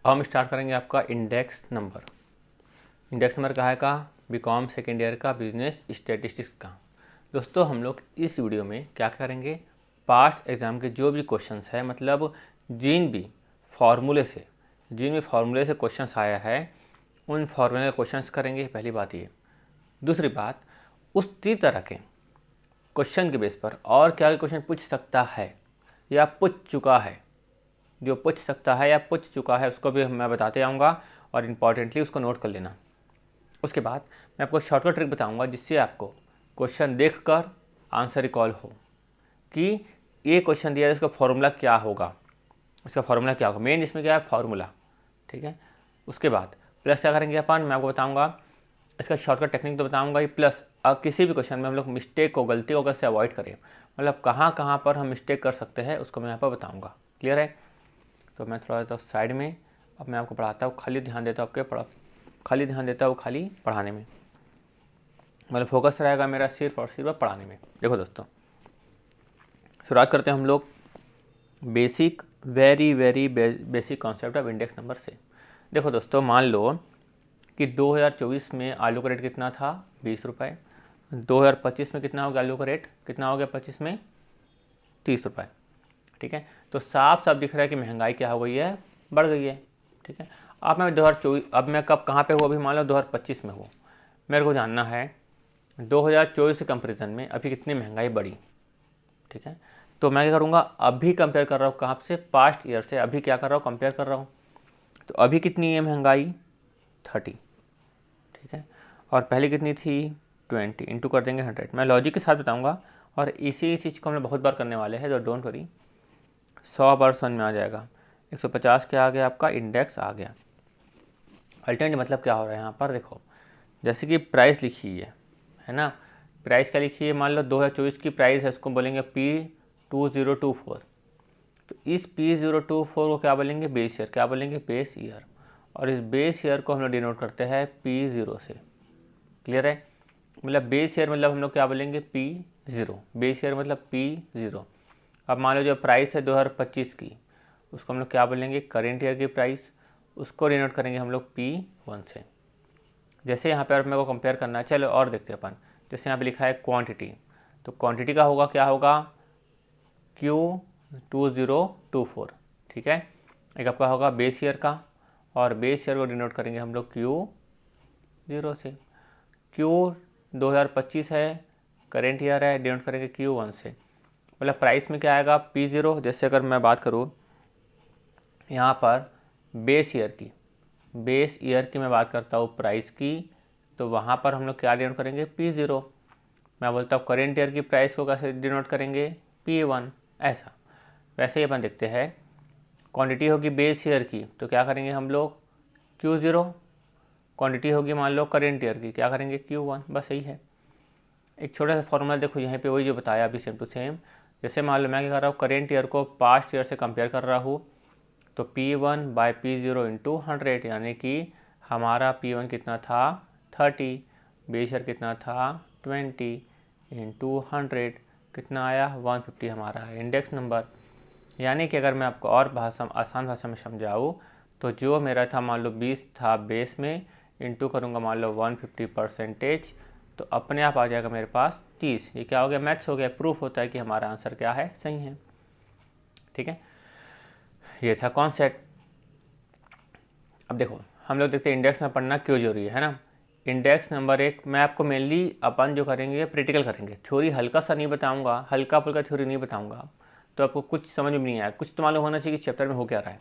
हम स्टार्ट करेंगे आपका इंडेक्स नंबर। इंडेक्स नंबर कहाँ का? बीकॉम सेकेंड ईयर का बिजनेस स्टैटिस्टिक्स का। दोस्तों हम लोग इस वीडियो में क्या करेंगे, पास्ट एग्ज़ाम के जो भी क्वेश्चंस है, मतलब जिन भी फार्मूले से क्वेश्चंस आया है उन फार्मूले के क्वेश्चंस करेंगे। पहली बात ये। दूसरी बात, उसी तरह के क्वेश्चन के बेस पर और क्या क्वेश्चन पूछ सकता है या पूछ चुका है, जो पूछ सकता है या पूछ चुका है उसको भी मैं बताते आऊँगा और इम्पॉर्टेंटली उसको नोट कर लेना। उसके बाद मैं आपको शॉर्टकट ट्रिक बताऊँगा जिससे आपको क्वेश्चन देखकर आंसर रिकॉल हो कि ये क्वेश्चन दिया है, इसका फॉर्मूला क्या होगा, मेन इसमें क्या है, फार्मूला। ठीक है। उसके बाद प्लस क्या करेंगे अपन, मैं आपको बताऊँगा इसका शॉर्टकट टेक्निक तो बताऊँगा ही, प्लस किसी भी क्वेश्चन में हम लोग मिस्टेक को, गलती को कैसे अवॉइड करें, मतलब कहाँ कहाँ पर हम मिस्टेक कर सकते हैं उसको मैं यहाँ पर बताऊँगा। क्लियर है? तो मैं थोड़ा सा साइड में, अब मैं आपको पढ़ाता हूँ, खाली ध्यान देता हूँ खाली पढ़ाने में, मतलब फोकस रहेगा मेरा सिर्फ और सिर्फ पढ़ाने में। देखो दोस्तों, शुरुआत करते हैं हम लोग basic, very basic concept of index number से। देखो दोस्तों, मान लो कि 2024 में आलू का रेट कितना था, 20 रुपये। 2025 में कितना हो गया, आलू का रेट कितना हो गया 25 में, 30 रुपये। ठीक है। तो साफ साफ दिख रहा है कि महंगाई क्या हो गई है, बढ़ गई है। ठीक है। अब मैं 2024, अब मैं कब कहाँ पे हूँ, अभी मान लो 2025 में हूँ। मेरे को जानना है 2024 के कंपेरिजन में अभी कितनी महंगाई बढ़ी। ठीक है। तो मैं क्या करूँगा, अभी कंपेयर कर रहा हूँ, कहाँ से, पास्ट ईयर से अभी क्या कर रहा हूँ, कंपेयर कर रहा हूँ। तो अभी कितनी है महंगाई, 30। ठीक है। और पहले कितनी थी, 20, इंटू कर देंगे 100। मैं लॉजिक के साथ बताऊँगा और इसी चीज़ को हम लोग बहुत बार करने वाले हैं, तो डोंट वरी, 100 बार समझ में आ जाएगा। 150 क्या आ गया आपका, इंडेक्स आ गया। अल्टरनेट मतलब क्या हो रहा है यहाँ पर, देखो जैसे कि प्राइस लिखी है ना, प्राइस क्या लिखी है, मान लो 2024 की प्राइस है, उसको बोलेंगे P2024। तो इस P024 को क्या बोलेंगे, बेस ईयर। क्या बोलेंगे, बेस ईयर। और इस बेस ईयर को हम लोग डिनोट करते हैं P0 से। क्लियर है? मतलब बेस ईयर मतलब हम लोग क्या बोलेंगे, P0। बेस ईयर मतलब P0। अब मान लो जो प्राइस है 2025 की, उसको हम लोग क्या बोलेंगे, करेंट ईयर की प्राइस, उसको डिनोट करेंगे हम लोग P1 से। जैसे यहाँ पर मेरे को कंपेयर करना है, चलो और देखते हैं अपन। जैसे यहाँ पे लिखा है क्वांटिटी, तो क्वांटिटी का होगा, क्या होगा, Q2024। ठीक है। एक आपका होगा बेस ईयर का, और बेस ईयर को डिनोट करेंगे हम लोग Q0 से। Q 2025 है, करेंट ईयर है, डिनोट करेंगे Q1 से। मतलब प्राइस में क्या आएगा, P0। जैसे अगर मैं बात करूँ यहाँ पर बेस ईयर की मैं बात करता हूँ प्राइस की, तो वहाँ पर हम लोग क्या डिनोट करेंगे, P0। मैं बोलता हूँ करेंट ईयर की प्राइस को कैसे डिनोट करेंगे, P1। ऐसा वैसे ही अपन देखते हैं, क्वांटिटी होगी बेस ईयर की तो क्या करेंगे हम लोग, Q0। क्वांटिटी होगी मान लो करेंट ईयर की, क्या करेंगे, Q1। बस यही है। एक छोटा सा फॉर्मूला देखो यहाँ पे, वही जो बताया अभी, सेम टू सेम। जैसे मान लो मैं क्या कर रहा हूँ, करेंट ईयर को पास्ट ईयर से कंपेयर कर रहा हूँ, तो P1/P0 इंटू 100, यानी कि हमारा P1 कितना था, 30, बेस ईयर कितना था, 20, इंटू 100 कितना आया, 150 हमारा है इंडेक्स नंबर। यानी कि अगर मैं आपको और आसान भाषा में समझाऊँ, तो जो मेरा था मान लो 20 था बेस में, इंटू करूँगा मान लो 150%, तो अपने आप आ जाएगा मेरे पास 30। ये क्या हो गया, मैथ्स हो गया, प्रूफ होता है कि हमारा आंसर क्या है, सही है। ठीक है। ये था कॉन्सेप्ट। अब देखो हम लोग देखते हैं इंडेक्स में पढ़ना क्यों जरूरी है ना। इंडेक्स नंबर एक मैं आपको मेनली अपन जो करेंगे प्रैक्टिकल करेंगे, थ्योरी हल्का सा नहीं बताऊंगा, हल्का फुल्का थ्योरी नहीं बताऊंगा, तो आपको कुछ समझ में नहीं आया, कुछ तो मालूम होना चाहिए कि चैप्टर में हो क्या रहा है।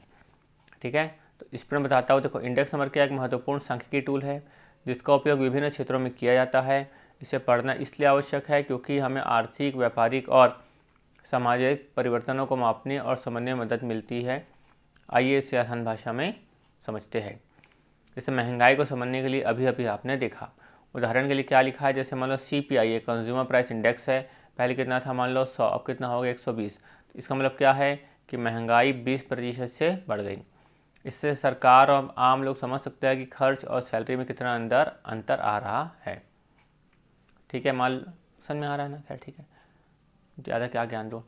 ठीक है। तो इस पर मैं बताता हूँ। देखो इंडेक्स नंबर क्या एक महत्वपूर्ण सांख्यिकीय टूल है जिसका उपयोग विभिन्न क्षेत्रों में किया जाता है। इसे पढ़ना इसलिए आवश्यक है क्योंकि हमें आर्थिक, व्यापारिक और सामाजिक परिवर्तनों को मापने और समझने में मदद मिलती है। आइए इसे आसान भाषा में समझते हैं। जैसे महंगाई को समझने के लिए अभी आपने देखा, उदाहरण के लिए क्या लिखा है, जैसे मान लो CPI है, कंज्यूमर प्राइस इंडेक्स है, पहले कितना था मान लो 100, अब कितना हो गया 120। तो इसका मतलब क्या है कि महंगाई 20% से बढ़ गई। इससे सरकार और आम लोग समझ सकते हैं कि खर्च और सैलरी में कितना अंतर आ रहा है। ठीक है, माल समझ में आ रहा है ना, खैर ठीक है, ज़्यादा क्या ज्ञान दो।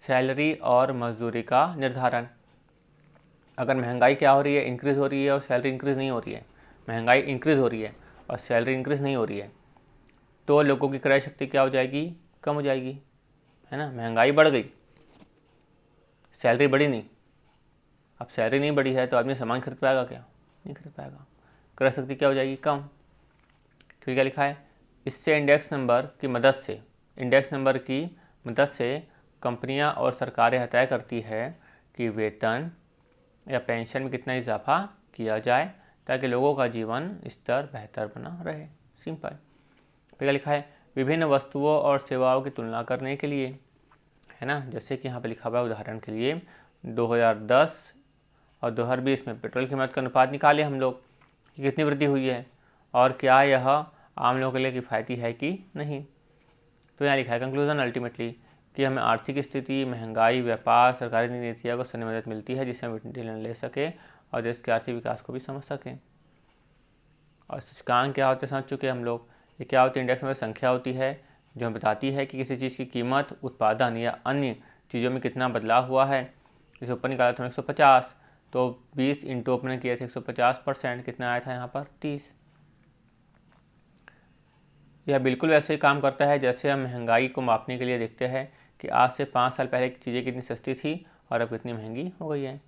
सैलरी और मजदूरी का निर्धारण, अगर महंगाई क्या हो रही है, इंक्रीज़ हो रही है और सैलरी इंक्रीज़ नहीं हो रही है, महंगाई इंक्रीज़ हो रही है और सैलरी इंक्रीज़ नहीं हो रही है, तो लोगों की क्रय शक्ति क्या हो जाएगी, कम हो जाएगी, है ना। महंगाई बढ़ गई, सैलरी बढ़ी नहीं। अब सैलरी नहीं बढ़ी है तो आदमी सामान खरीद पाएगा क्या, नहीं खरीद पाएगा। क्रय शक्ति क्या हो जाएगी, कम। क्योंकि क्या लिखा है, इससे इंडेक्स नंबर की मदद से कंपनियां और सरकारें यह तय करती है कि वेतन या पेंशन में कितना इजाफा किया जाए ताकि लोगों का जीवन स्तर बेहतर बना रहे। सिंपल। फिर क्या लिखा है, विभिन्न वस्तुओं और सेवाओं की तुलना करने के लिए, है ना। जैसे कि यहाँ पे लिखा हुआ है, उदाहरण के लिए 2010 और 2020 में पेट्रोल की कीमत का अनुपात निकाले हम लोग कि कितनी वृद्धि हुई है और क्या यह आम लोगों के लिए किफ़ायती है कि नहीं। तो यहाँ लिखा है कंक्लूजन अल्टीमेटली कि हमें आर्थिक स्थिति, महंगाई, व्यापार, सरकारी नीतियों को सही मदद मिलती है जिससे हम निर्णय ले सकें और देश के आर्थिक विकास को भी समझ सकें। और सूचकांक क्या होते हैं समझ चुके हम लोग। ये क्या होती है, इंडेक्स में संख्या होती है जो हमें बताती है कि किसी चीज़ की कीमत, उत्पादन या अन्य चीज़ों में कितना बदलाव हुआ है। जैसे ऊपर निकाला था 150, तो 20 इंटू अपने किए थे 150%, कितना आया था यहाँ पर 30। यह बिल्कुल वैसे ही काम करता है जैसे हम महंगाई को मापने के लिए देखते हैं कि आज से 5 साल पहले की चीज़ें कितनी सस्ती थी और अब कितनी महंगी हो गई है।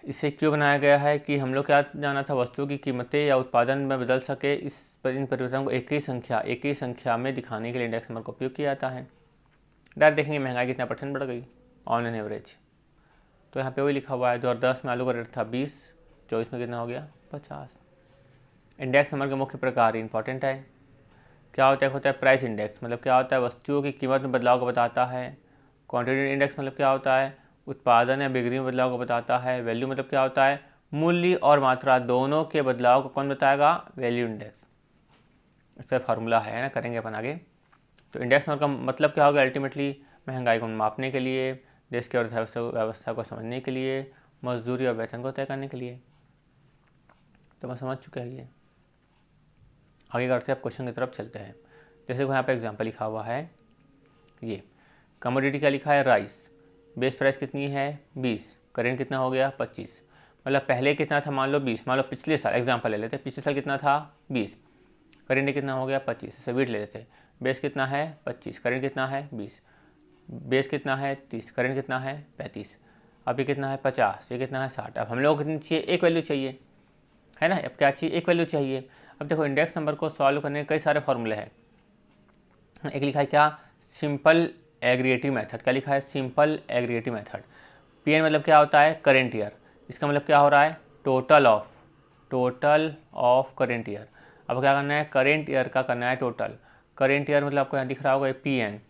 इसे क्यों बनाया गया है कि हम लोग क्या जाना था, वस्तुओं की कीमतें या उत्पादन में बदल सके। इन परिवर्तनों को एक ही संख्या में दिखाने के लिए इंडेक्स नंबर का उपयोग किया जाता है। डायरेक्ट देखेंगे महंगाई कितना % बढ़ गई ऑन एन एवरेज। तो यहाँ पे वही लिखा हुआ है, 2010 में आलू का रेट था 20, 24 में कितना हो गया 50। इंडेक्स नंबर के मुख्य प्रकार इंपॉर्टेंट है। क्या होता है प्राइस इंडेक्स, मतलब क्या होता है, वस्तुओं की कीमत में बदलाव को बताता है। क्वांटिटी इंडेक्स मतलब क्या होता है, उत्पादन या बिक्री में बदलाव को बताता है। वैल्यू मतलब क्या होता है, मूल्य और मात्रा दोनों के बदलाव को कौन बताएगा, वैल्यू इंडेक्स। इसका फार्मूला है ना, करेंगे अपन आगे। तो इंडेक्स नंबर का मतलब क्या होगा, अल्टीमेटली महंगाई को मापने के लिए, देश की अर्थव्यवस्था को समझने के लिए, मजदूरी और वेतन को तय करने के लिए। तो मैं समझ चुका है ये। आगे करते हैं, अब क्वेश्चन की तरफ चलते हैं। जैसे यहाँ पे एग्जांपल लिखा हुआ है, ये कमोडिटी क्या लिखा है, राइस। बेस प्राइस कितनी है 20, करेंट कितना हो गया 25। मतलब पहले कितना था, मान लो 20, मान लो पिछले साल एग्जांपल ले लेते हैं, पिछले साल कितना था 20, करेंट कितना हो गया 25। इसे वीट ले लेते हैं, बेस कितना है 25, करेंट कितना है 20, बेस कितना है 30, करेंट कितना है 35, अब ये कितना है 50, ये कितना है 60। अब हम लोग को कितनी चाहिए, एक वैल्यू चाहिए, है ना। अब क्या चाहिए, एक वैल्यू चाहिए। अब देखो इंडेक्स नंबर को सॉल्व करने के कई सारे फॉर्मूले हैं। एक लिखा है क्या, सिंपल एग्रीगेटिव मेथड। क्या लिखा है, सिंपल एग्रीगेटिव मेथड। पीएन मतलब क्या होता है, करेंट ईयर। इसका मतलब क्या हो रहा है, टोटल ऑफ करेंट ईयर। अब क्या करना है, करेंट ईयर का करना है टोटल। करेंट ईयर मतलब आपको यहाँ दिख रहा होगा पीएन।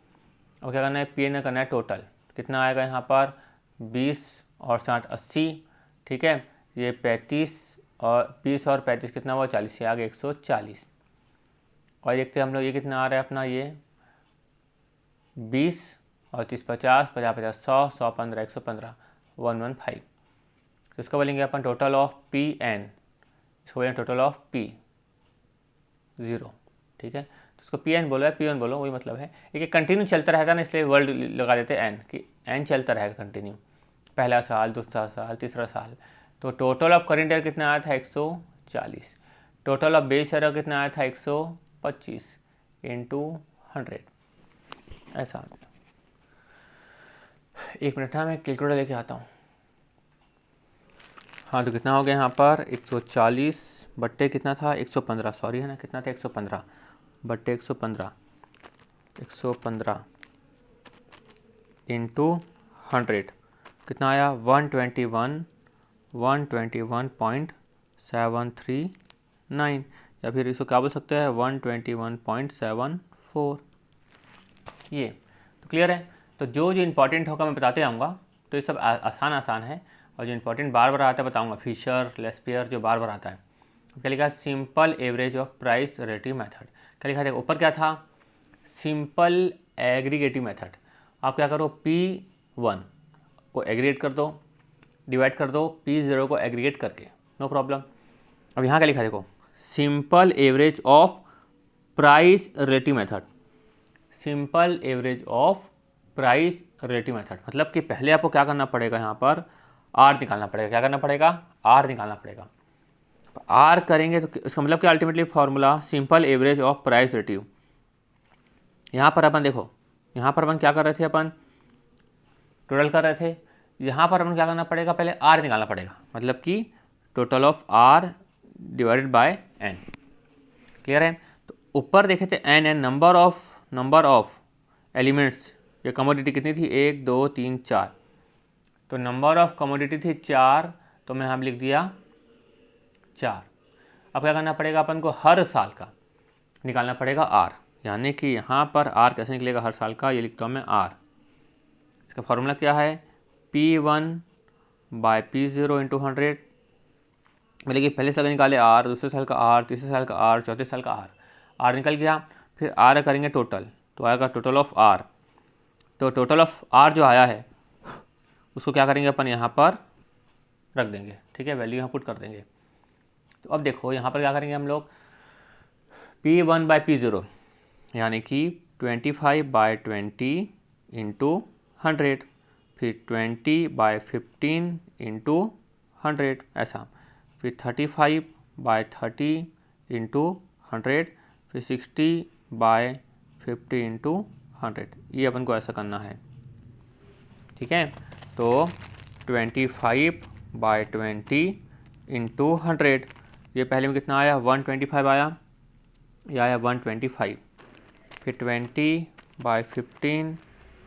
अब क्या करना है, पीएन का करना है टोटल। कितना आएगा यहाँ पर 20 और 60 80, ठीक है। ये 35 और 20 और 35 कितना हुआ 40, से आगे 140। और देखते हैं हम लोग ये कितना आ रहा है अपना, ये 20 और 30 50, 50 50 100, 100 15, 115, 115। तो इसको बोलेंगे अपन टोटल ऑफ पी एन, इसको बोलेंगे टोटल ऑफ पी 0, ठीक है। तो इसको पी एन बोलो या पी वन बोलो, वही मतलब है। ये कंटिन्यू चलता रहता है ना, इसलिए वर्ड लगा देते हैं एन, कि एन चलता रहेगा कंटिन्यू, पहला साल, दूसरा साल, तीसरा साल। तो टोटल ऑफ करेंट ईयर कितना आया था 140, टोटल ऑफ बेस ईयर कितना आया था 125 इंटू 100, ऐसा। एक मिनट, हाँ मैं कैलकुलेटर लेके आता हूँ। हाँ तो कितना हो गया यहाँ पर 140 बट्टे कितना था 115, सॉरी है ना, कितना था 115 बट्टे 115 इंटू 100 कितना आया 121.739, या फिर इसको क्या बोल सकते हैं 121.74। ये तो क्लियर है। तो जो इंपॉर्टेंट होगा मैं बताते जाऊँगा, तो ये सब आसान है। और जो इंपॉर्टेंट बार बार आता है बताऊँगा, फिशर, लेस्पियर, जो बार बार आता है। क्या लिखा है, simple average of price relative method. क्या लिखा है, ऊपर क्या था, सिंपल एग्रीगेटिव मेथड। आप क्या करो, P1 को एग्रीगेट कर दो, डिवाइड कर दो P0 को एग्रीगेट करके, नो प्रॉब्लम। अब यहाँ क्या लिखा है देखो, simple average of price relative method, simple average of price relative method, मतलब कि पहले आपको क्या करना पड़ेगा, यहाँ पर आर निकालना पड़ेगा। क्या करना पड़ेगा, आर निकालना पड़ेगा। आर करेंगे तो इसका मतलब कि ultimately formula simple average of price relative. यहाँ पर अपन देखो, यहाँ पर अपन क्या कर रहे थे, अपन टोटल कर रहे थे। यहाँ पर अपन क्या करना पड़ेगा, पहले आर निकालना पड़ेगा, मतलब कि total of R divided by N. Clear है। तो ऊपर देखे थे एन नंबर ऑफ एलिमेंट्स, ये कमोडिटी कितनी थी, 1 2 3 4। तो नंबर ऑफ कमोडिटी थी 4, तो मैं यहाँ लिख दिया 4। अब क्या करना पड़ेगा, अपन को हर साल का निकालना पड़ेगा आर, यानी कि यहाँ पर आर कैसे निकलेगा हर साल का, ये लिखता हूँ मैं आर। इसका फॉर्मूला क्या है, P1/P0 × 100। मतलब कि पहले साल का निकाले आर, दूसरे साल का आर, तीसरे साल का आर, चौथे साल का आर निकल गया। फिर आर करेंगे टोटल, तो आएगा टोटल ऑफ आर। तो टोटल ऑफ आर जो आया है उसको क्या करेंगे अपन, यहाँ पर रख देंगे। ठीक है, वैल्यू यहाँ पुट कर देंगे। तो अब देखो यहाँ पर क्या करेंगे हम लोग, P1/P0 यानी कि 25/20 × 100, फिर 20/15 × 100 ऐसा, फिर 35/30 × 100, फिर 60/50 × 100। ये अपन को ऐसा करना है। ठीक है, तो 25/20 × 100, ये पहले में कितना आया, 125 आया, यह आया 125। फिर 20/15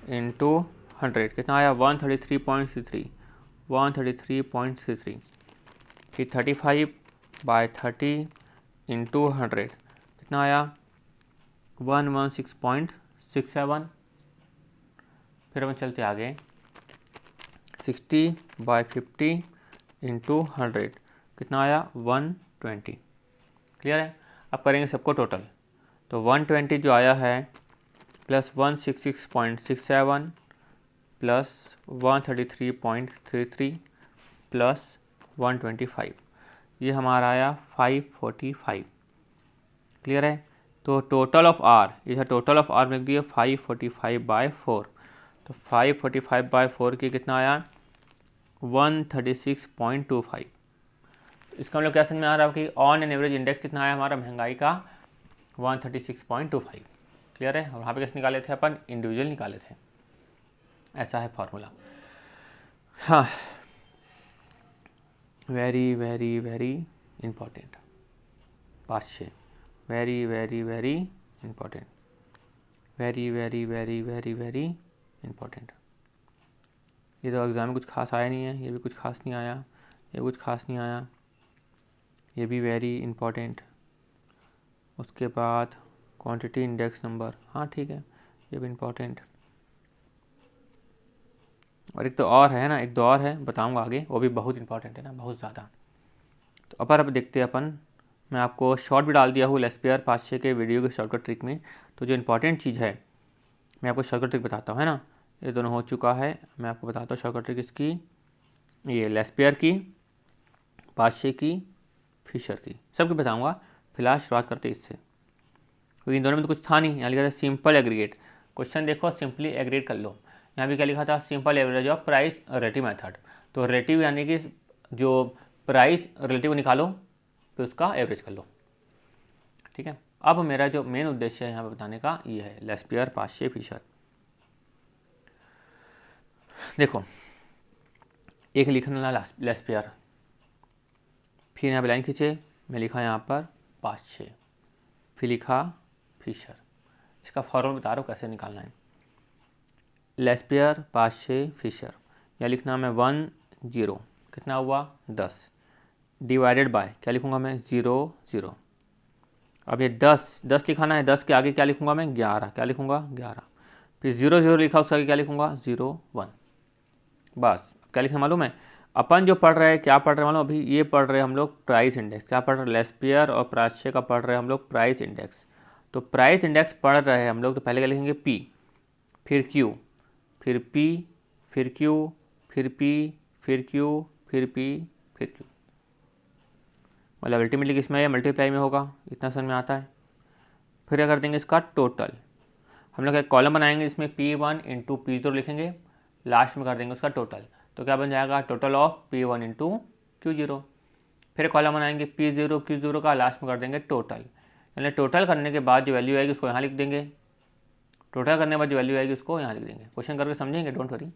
× 100 कितना आया, 133.33, 133.33। फिर 35/30 × 100 कितना आया, 116.67। फिर अपन चलते आगे, 60/50 × 100 कितना आया, 120। क्लियर है। अब करेंगे सबको टोटल, तो 120 जो आया है प्लस 166.67 प्लस 133.33 प्लस 125, ये हमारा आया 545। क्लियर है। तो टोटल ऑफ आर, ये टोटल ऑफ आर लिख दिए 545/4। तो 545/4 की कितना आया, 136.25। इसका मतलब क्या समझ में आ रहा है कि ऑन एन एवरेज इंडेक्स कितना आया हमारा महंगाई का, 136.25। क्लियर है। और वहाँ पे कैसे निकाले थे अपन, इंडिविजुअल निकाले थे। ऐसा है फॉर्मूला। हाँ, very very very important, 5-6, very very very important, very very very very very important. ये तो एग्ज़ाम में कुछ खास आया नहीं है, ये भी कुछ खास नहीं आया, ये कुछ खास नहीं आया, ये भी वेरी इंपॉर्टेंट। उसके बाद क्वांटिटी इंडेक्स नंबर, हाँ ठीक है, ये भी इंपॉर्टेंट। और एक तो और है ना, एक दो और है, बताऊंगा आगे, वो भी बहुत इंपॉर्टेंट है ना, बहुत ज़्यादा। तो अब देखते हैं अपन, मैं आपको शॉर्ट भी डाल दिया हूँ लेस्पियर 5-6 के वीडियो के शॉर्टकट ट्रिक में। तो जो इंपॉर्टेंट चीज़ है मैं आपको शॉर्टकट ट्रिक बताता हूँ, है ना। ये दोनों हो चुका है, मैं आपको बताता हूँ शॉर्टकट ट्रिक इसकी, ये लेस्पियर की, 5-6 की, फिशर की, सबकी बताऊँगा। फिलहाल शुरुआत करते हैं इससे, क्योंकि इन दोनों में तो कुछ था नहीं। यहाँ लिखा था सिंपल एग्रीगेट, क्वेश्चन देखो सिंपली एग्रीगेट कर लो। यहाँ भी क्या लिखा था, simple average of price relative method. तो रिलेटिव यानी कि जो प्राइस रिलेटिव निकालो तो उसका एवरेज कर लो। ठीक है। अब मेरा जो मेन उद्देश्य है यहाँ पे बताने का ये है लेस्पियर 5-6 फिशर। देखो एक लिखना लेस्पियर, फिर यहाँ पे लाइन खींचे, मैं लिखा यहाँ पर 5-6, फिर लिखा फिशर। इसका फॉर्मूला बता रहा हूँ कैसे निकालना है। लेस्पियर 5-6 फिशर, या लिखना मैं 10, कितना हुआ 10, डिवाइडेड बाय क्या लिखूँगा मैं 0 अब ये 10 लिखाना है, 10 के आगे क्या लिखूँगा मैं 11, क्या लिखूँगा 11, फिर 0 लिखा उसके आगे क्या लिखूँगा 0 1। बस क्या लिखना मालूम है, अपन जो पढ़ रहे हैं क्या पढ़ रहे हैं मालूम, अभी ये पढ़ रहे हैं हम लोग प्राइस इंडेक्स। क्या पढ़ रहे हैं, लेस्पियर और 5-6 का पढ़ रहे हैं हम लोग प्राइस इंडेक्स। तो प्राइस इंडेक्स पढ़ रहे हैं हम लोग, तो पहले क्या लिखेंगे P, फिर Q, फिर P, फिर Q, फिर P, फिर Q, फिर P, फिर Q। मतलब अल्टीमेटली किस में है, मल्टीप्लाई में होगा, इतना समझ में आता है। फिर क्या कर देंगे इसका टोटल, हम लोग एक कॉलम बनाएंगे जिसमें P1 इंटू P0 लिखेंगे, लास्ट में कर देंगे उसका टोटल। तो क्या बन जाएगा, total of P1 into Q0। फिर कॉलम बनाएंगे P0 Q0 का, लास्ट में कर देंगे टोटल। यानी टोटल करने के बाद जो वैल्यू आएगी उसको यहाँ लिख देंगे, टोटल करने के बाद जो वैल्यू आएगी उसको यहाँ लिख देंगे। क्वेश्चन करके समझेंगे, डोंट वरी।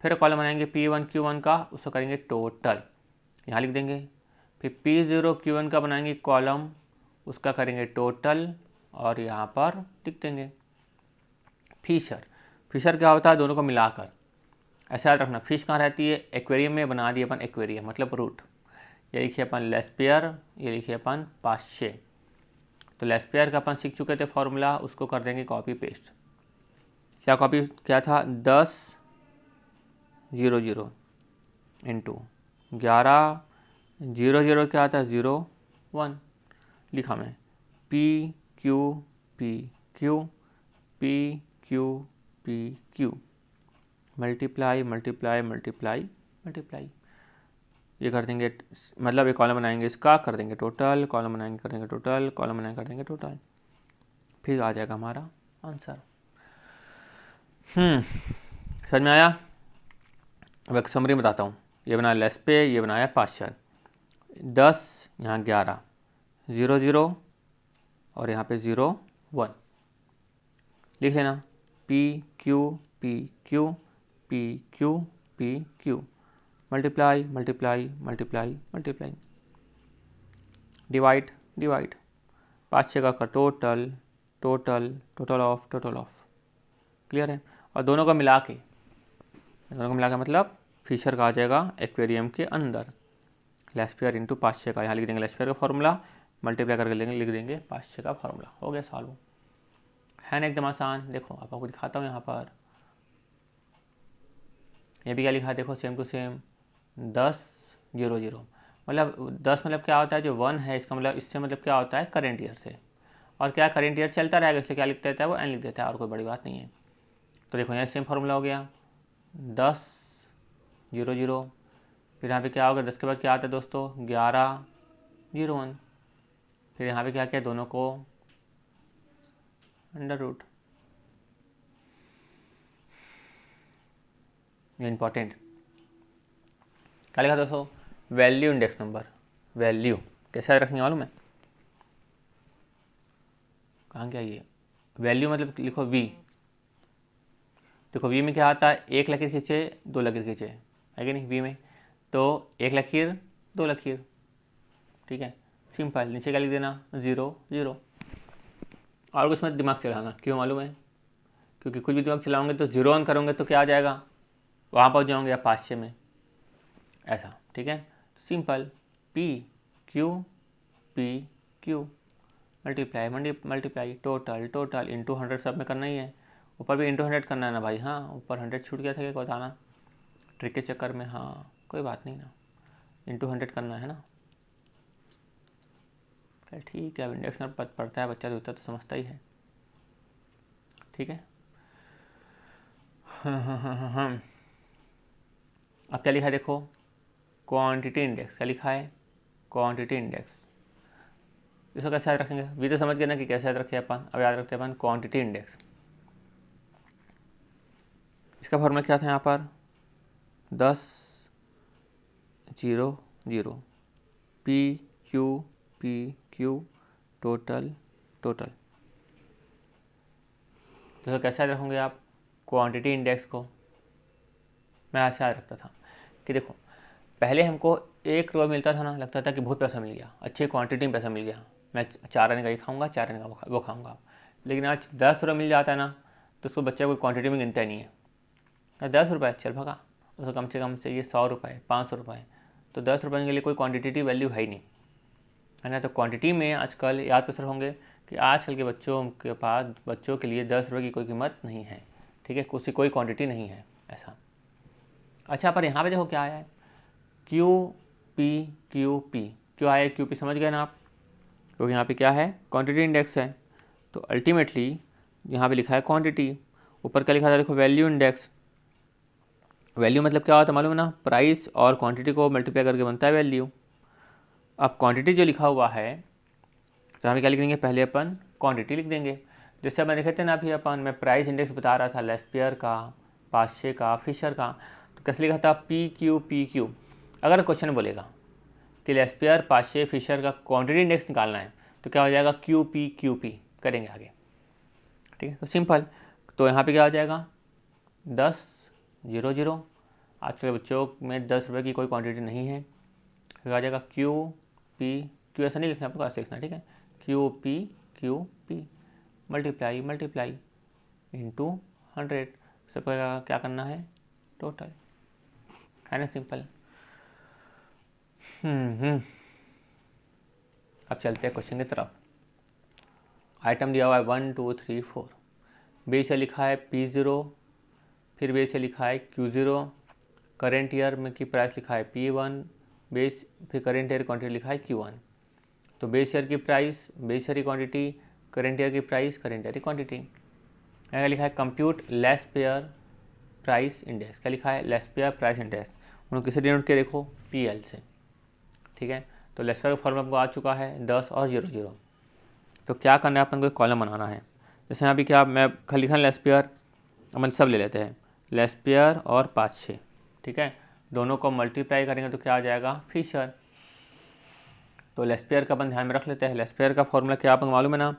फिर कॉलम बनाएंगे P1 Q1 का, उसको करेंगे टोटल, यहाँ लिख देंगे। फिर P0 Q1 का बनाएंगे कॉलम, उसका करेंगे टोटल और यहाँ पर लिख देंगे। फिशर क्या होता है, दोनों को मिलाकर। ऐसा याद रखना, फिश कहाँ रहती है, एक्वेरियम में बना दिए अपन एक्वेरियम मतलब रूट। ये लिखिए अपन लेस्पियर, ये लिखिए अपन पाश्चे। तो लेस्पियर का अपन सीख चुके थे फॉर्मूला, उसको कर देंगे कॉपी पेस्ट। क्या था 10 00 इंटू 11 00 क्या आता है 01 लिखा मैं, PQ मल्टीप्लाई ये कर देंगे, मतलब एक कॉलम बनाएंगे इसका, कर देंगे टोटल, कॉलम बनाएंगे कर देंगे टोटल, कॉलम बनाएंगे कर देंगे टोटल, फिर आ जाएगा हमारा आंसर। समझ में आया। अब एक समरी बताता हूँ। ये बनाया लेस्पे, ये बनाया पाश्चर। 10 यहाँ 11 00 और यहाँ पे 01 लिख लेना। PQ मल्टीप्लाई डिवाइड 5 का टोटल ऑफ क्लियर है। और दोनों का मिला के मतलब फिशर का आ जाएगा एक्वेरियम के अंदर, लेस्पियर इंटू पाश्चे का। यहाँ लिख देंगे लेस्पियर का फॉर्मूला, मल्टीप्लाई करके लिख देंगे पाश्चे का फॉर्मूला। हो गया सॉल्व, है ना एकदम आसान। देखो आप आपको दिखाता हूँ यहाँ पर, ये भी क्या लिखा है देखो, सेम टू सेम 10 00 मतलब 10 मतलब क्या होता है, जो 1 है इसका मतलब, इससे मतलब क्या होता है करेंट ईयर से। और क्या करेंट ईयर चलता रहेगा, इसलिए क्या लिख देता है वो n लिख देता है, और कोई बड़ी बात नहीं है। तो देखो यहाँ सेम फार्मूला हो गया 10 00, फिर यहाँ पे क्या होगा 10 के बाद क्या आता है दोस्तों 11 01, फिर यहाँ पे क्या किया दोनों को अंडर रूट। ये इंपॉर्टेंट क्या लिखा दोस्तों, वैल्यू इंडेक्स नंबर। वैल्यू कैसे याद रखेंगे मालूम है, कहाँ क्या ये वैल्यू मतलब लिखो V। देखो V में क्या आता है, एक लकीर खींचे 2 लकीर खींचे, है कि नहीं V में, तो 1 लकीर 2 लकीर, ठीक है सिंपल। नीचे क्या लिख देना 0 0, और कुछ मत दिमाग चलाना। क्यों मालूम है, क्योंकि कुछ भी दिमाग चलाओगे तो 0 ऑन करोगे तो क्या आ जाएगा, वहाँ पहुँच जाओगे या पाश्चे में, ऐसा ठीक है। Simple PQ multiply total into 100 सब में करना ही है। ऊपर भी इंटू 100 करना है ना भाई, हाँ ऊपर 100 छूट गया था क्या बताना, ट्रिक के चक्कर में, हाँ कोई बात नहीं ना, इंटू 100 करना है ना। चल ठीक है, अब इंडेक्स नंबर पढ़ता है बच्चा तो समझता ही है, ठीक है। हाँ अब क्या लिखा है देखो, क्वांटिटी इंडेक्स। क्या लिखा है, क्वांटिटी इंडेक्स। इसको कैसे याद रखेंगे, वी तो समझ गए ना कि कैसे याद रखे अपन। अब याद रखते हैं अपन क्वांटिटी इंडेक्स। इसका फॉर्मूला क्या था यहाँ पर 10 00 PQ टोटल। तो कैसे याद रखोगे आप क्वांटिटी इंडेक्स को, मैं ऐसे याद रखता था कि देखो पहले हमको 1 रुपये मिलता था ना, लगता था कि बहुत पैसा मिल गया, अच्छी क्वांटिटी में पैसा मिल गया, मैं 4 आने का ही खाऊंगा, 4 आने का वो खाऊंगा। लेकिन आज 10 रुपये मिल जाता है ना, तो उसको बच्चा कोई क्वांटिटी में गिनता ही नहीं है। 10 रुपये चल भगा, उसको कम से कम चाहिए 100 रुपये 500 रुपये, तो 10 रुपये के लिए कोई क्वांटिटेटिव वैल्यू है ही नहीं, है ना। तो क्वांटिटी में आजकल याद कैसे होंगे कि आजकल के बच्चों के लिए 10 रुपये की कोई कीमत नहीं है, ठीक है, उसकी कोई क्वांटिटी नहीं है ऐसा। अच्छा पर यहाँ पे देखो क्या आया है, QP क्यों आया QP, समझ गए ना आप, क्योंकि यहाँ पे क्या है क्वांटिटी इंडेक्स है। तो अल्टीमेटली यहाँ पे लिखा है क्वांटिटी, ऊपर क्या लिखा था देखो वैल्यू इंडेक्स। वैल्यू मतलब क्या होता है मालूम है ना, प्राइस और क्वांटिटी को मल्टीप्लाई करके बनता है वैल्यू। अब क्वांटिटी जो लिखा हुआ है तो यहाँ पे क्या लिख देंगे, पहले अपन क्वांटिटी लिख देंगे। जैसे अपन देखे थे ना अभी अपन, मैं प्राइस इंडेक्स बता रहा था लेस्पियर का, पाश्चे का, फिशर का, तो कैसे लिखा था, PQ। अगर क्वेश्चन बोलेगा कि लेस्पियर, पाश्चे, फिशर का क्वांटिटी इंडेक्स निकालना है तो क्या हो जाएगा, QP करेंगे आगे। ठीक है, तो सिंपल। तो यहाँ पे क्या हो जाएगा, 10, 0, 0। आजकल बच्चों में 10 रुपये की कोई क्वांटिटी नहीं है, फिर आ जाएगा QP, ऐसा नहीं लिखना, आपको ऐसे लिखना, ठीक है, QP मल्टीप्लाई इंटू 100। सबका क्या करना है, टोटल, है ना, सिंपल। अब चलते हैं क्वेश्चन की तरफ। आइटम दिया हुआ है 1 2 3 4, बेस से लिखा है P0, फिर बेस से लिखा है Q0, करेंट ईयर में की प्राइस लिखा है P1, बेस फिर करेंट ईयर क्वांटिटी लिखा है Q1। तो बेस ईयर की प्राइस, बेस ईयर की क्वांटिटी, करेंट ईयर की प्राइस, करेंट ईयर की क्वांटिटी। यहाँ लिखा है कंप्यूट लेस्पियर प्राइस इंडेक्स, क्या लिखा है, लेस्पियर प्राइस इंडेक्स। उन्होंने किसे डिनोट किया, देखो PL से। ठीक है, तो लेस्पियर का फॉर्मूला आपको आ चुका है 10 और 0, 0। तो क्या करना है, अपन को एक कॉलम बनाना है। जैसे यहाँ भी क्या, मैं खाली लिखा लेस्पियर, मतलब सब ले लेते हैं, लेस्पियर और पाश्चे। ठीक है, दोनों को मल्टीप्लाई करेंगे तो क्या आ जाएगा, फिशर। तो लेस्पियर का अपन ध्यान में रख लेते हैं। लेस्पियर का फॉर्मूला क्या आपको मालूम है ना,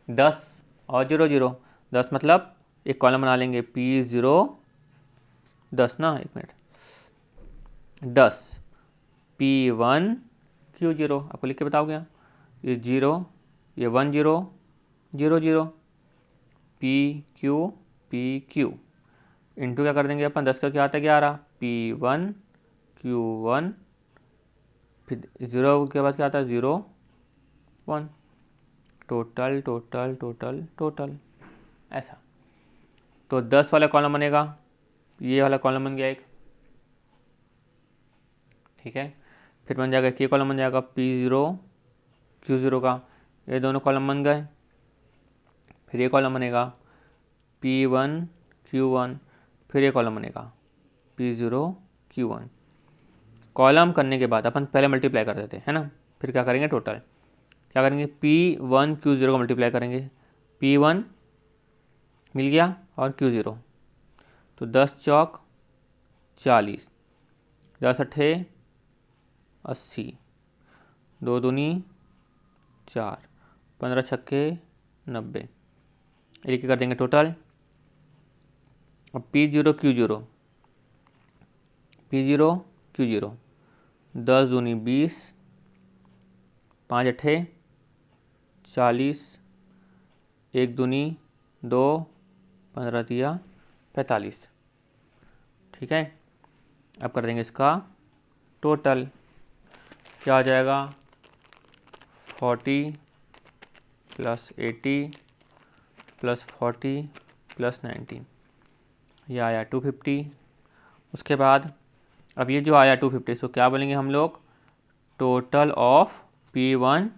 10 और 0, 0। 10 मतलब एक कॉलम बना लेंगे, P0 10 ना, एक मिनट, 10 P1 Q0, आपको लिख के बताओगे, ये 0, ये 1 0 0 0, PQ इंटू क्या कर देंगे अपन, 10 का क्या आता है 11, P1 Q1, फिर 0 के बाद क्या आता है 0 1, टोटल टोटल टोटल टोटल, ऐसा। तो 10 वाला कॉलम बनेगा, ये वाला कॉलम बन गया एक। ठीक है, फिर बन जाएगा ये कॉलम बन जाएगा P0 Q0 का, ये दोनों कॉलम बन गए। फिर ये कॉलम बनेगा P1 Q1, फिर ये कॉलम बनेगा P0 Q1। कॉलम करने के बाद अपन पहले मल्टीप्लाई कर देते हैं ना, फिर क्या करेंगे, टोटल क्या करेंगे, P1 Q0 को मल्टीप्लाई करेंगे, P1 मिल गया और Q0, तो 10 चौक 40, 10 अट्ठे 80, 2 दूनी 4, 15 छक्के 90, एक कर देंगे टोटल। अब P0 Q0, 10 दूनी 20, 5 अट्ठे 40, 1 दूनी 2, 15 दिया 45। ठीक है, अब कर देंगे इसका टोटल, क्या आ जाएगा, 40 + 80 + 40 + 19, ये आया 250। उसके बाद अब ये जो आया 250, इसको क्या बोलेंगे हम लोग, total of P1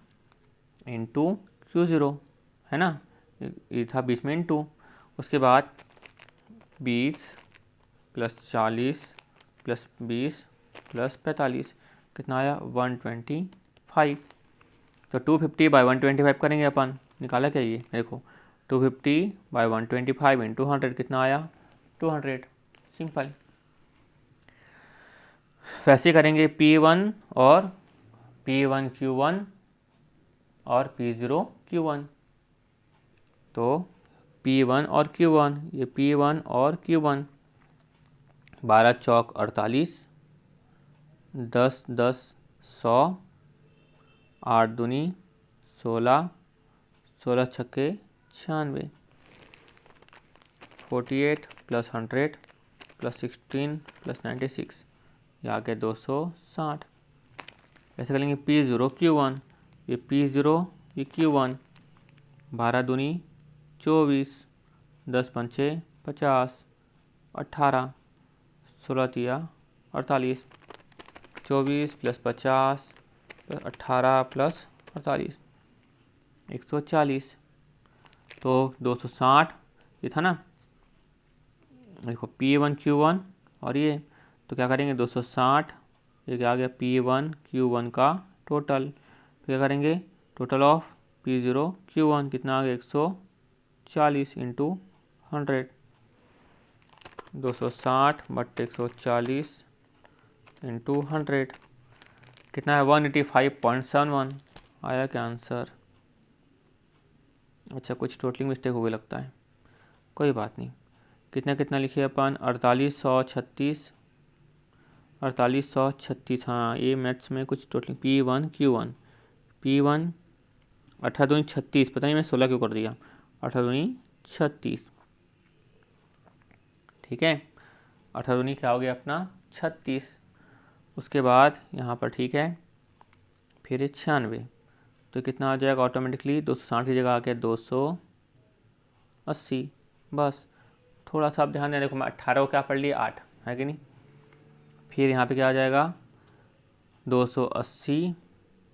into Q0, है ना, ये था 20 में इंटू। उसके बाद 20 + 40 + 20 + 45, कितना आया, 125। तो 250 / 125 करेंगे अपन, निकाला क्या ये, देखो 250 / 125 इंटू 100, कितना आया, 200, सिंपल। वैसे करेंगे P1 और P1 Q1 और P0 Q1, तो P1 और Q1, ये P1 और Q1, 12 चौक 48, 10 10 100, 8 दूनी 16, 16 छक्के 96, 48 + 100 + 16 + 96, ये आ गया 260। ऐसे करेंगे P0 Q1, ये P0 ये Q1, 12 दूनी 24, 10 पंचे 50, 18, 16 तिया 48, 24 + 50 + 18 + 48, 140। तो 260 ये था ना, देखो P1 Q1 और ये, तो क्या करेंगे 260, ये क्या आ गया P1 Q1 का टोटल। फिर क्या करेंगे, टोटल ऑफ P0 Q1, कितना आ गया 140 इंटू 100, 260 बट्टे 140 इंटू 100 कितना है 185.71 आया क्या आंसर। अच्छा कुछ टोटलिंग मिस्टेक हो गई लगता है, कोई बात नहीं। कितना कितना लिखिए अपन 4836, 4836। हाँ ये मैथ्स में कुछ टोटलिंग P1 Q1 P1 18 36, पता नहीं मैं 16 क्यों कर दिया, 18 36 ठीक है। 18 क्या हो गया अपना 36। उसके बाद यहाँ पर ठीक है फिर 96, तो कितना आ जाएगा ऑटोमेटिकली 260 की जगह आ गया 280। बस थोड़ा सा आप ध्यान दें, देखो मैं 18 को क्या पढ़ लिया 8 है कि नहीं। फिर यहाँ पे क्या आ जाएगा 280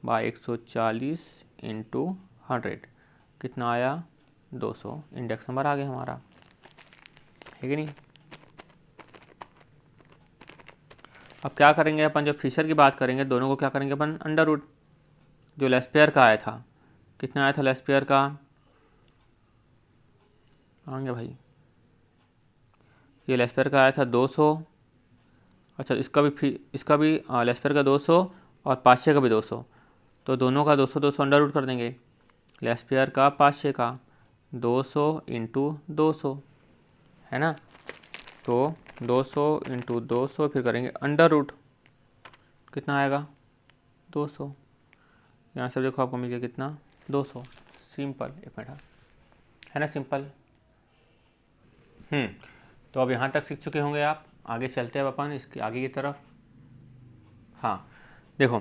बाई 140 इंटू 100 कितना आया 200, इंडेक्स नंबर आ गया हमारा, है कि नहीं। अब क्या करेंगे अपन, जब फिशर की बात करेंगे दोनों को क्या करेंगे अपन अंडर रूट। जो लेस्पेयर का आया था, कितना आया था लेस्पेयर का, आएंगे भाई, ये लेस्पेयर का आया था 200। अच्छा इसका भी लेस्पेयर का 200 और पाशे का भी 200, तो दोनों का 200 200 अंडर रूट कर देंगे। लेस्पेयर का पाशे का 200 इंटू 200 है ना, तो 200 इंटू 200 फिर करेंगे अंडर रूट, कितना आएगा 200। यहाँ से देखो आपको मिल गया कितना 200। सिंपल, एक मिनट है ना सिंपल। तो अब यहाँ तक सीख चुके होंगे आप, आगे चलते हैं अपन इसके आगे की तरफ। हाँ देखो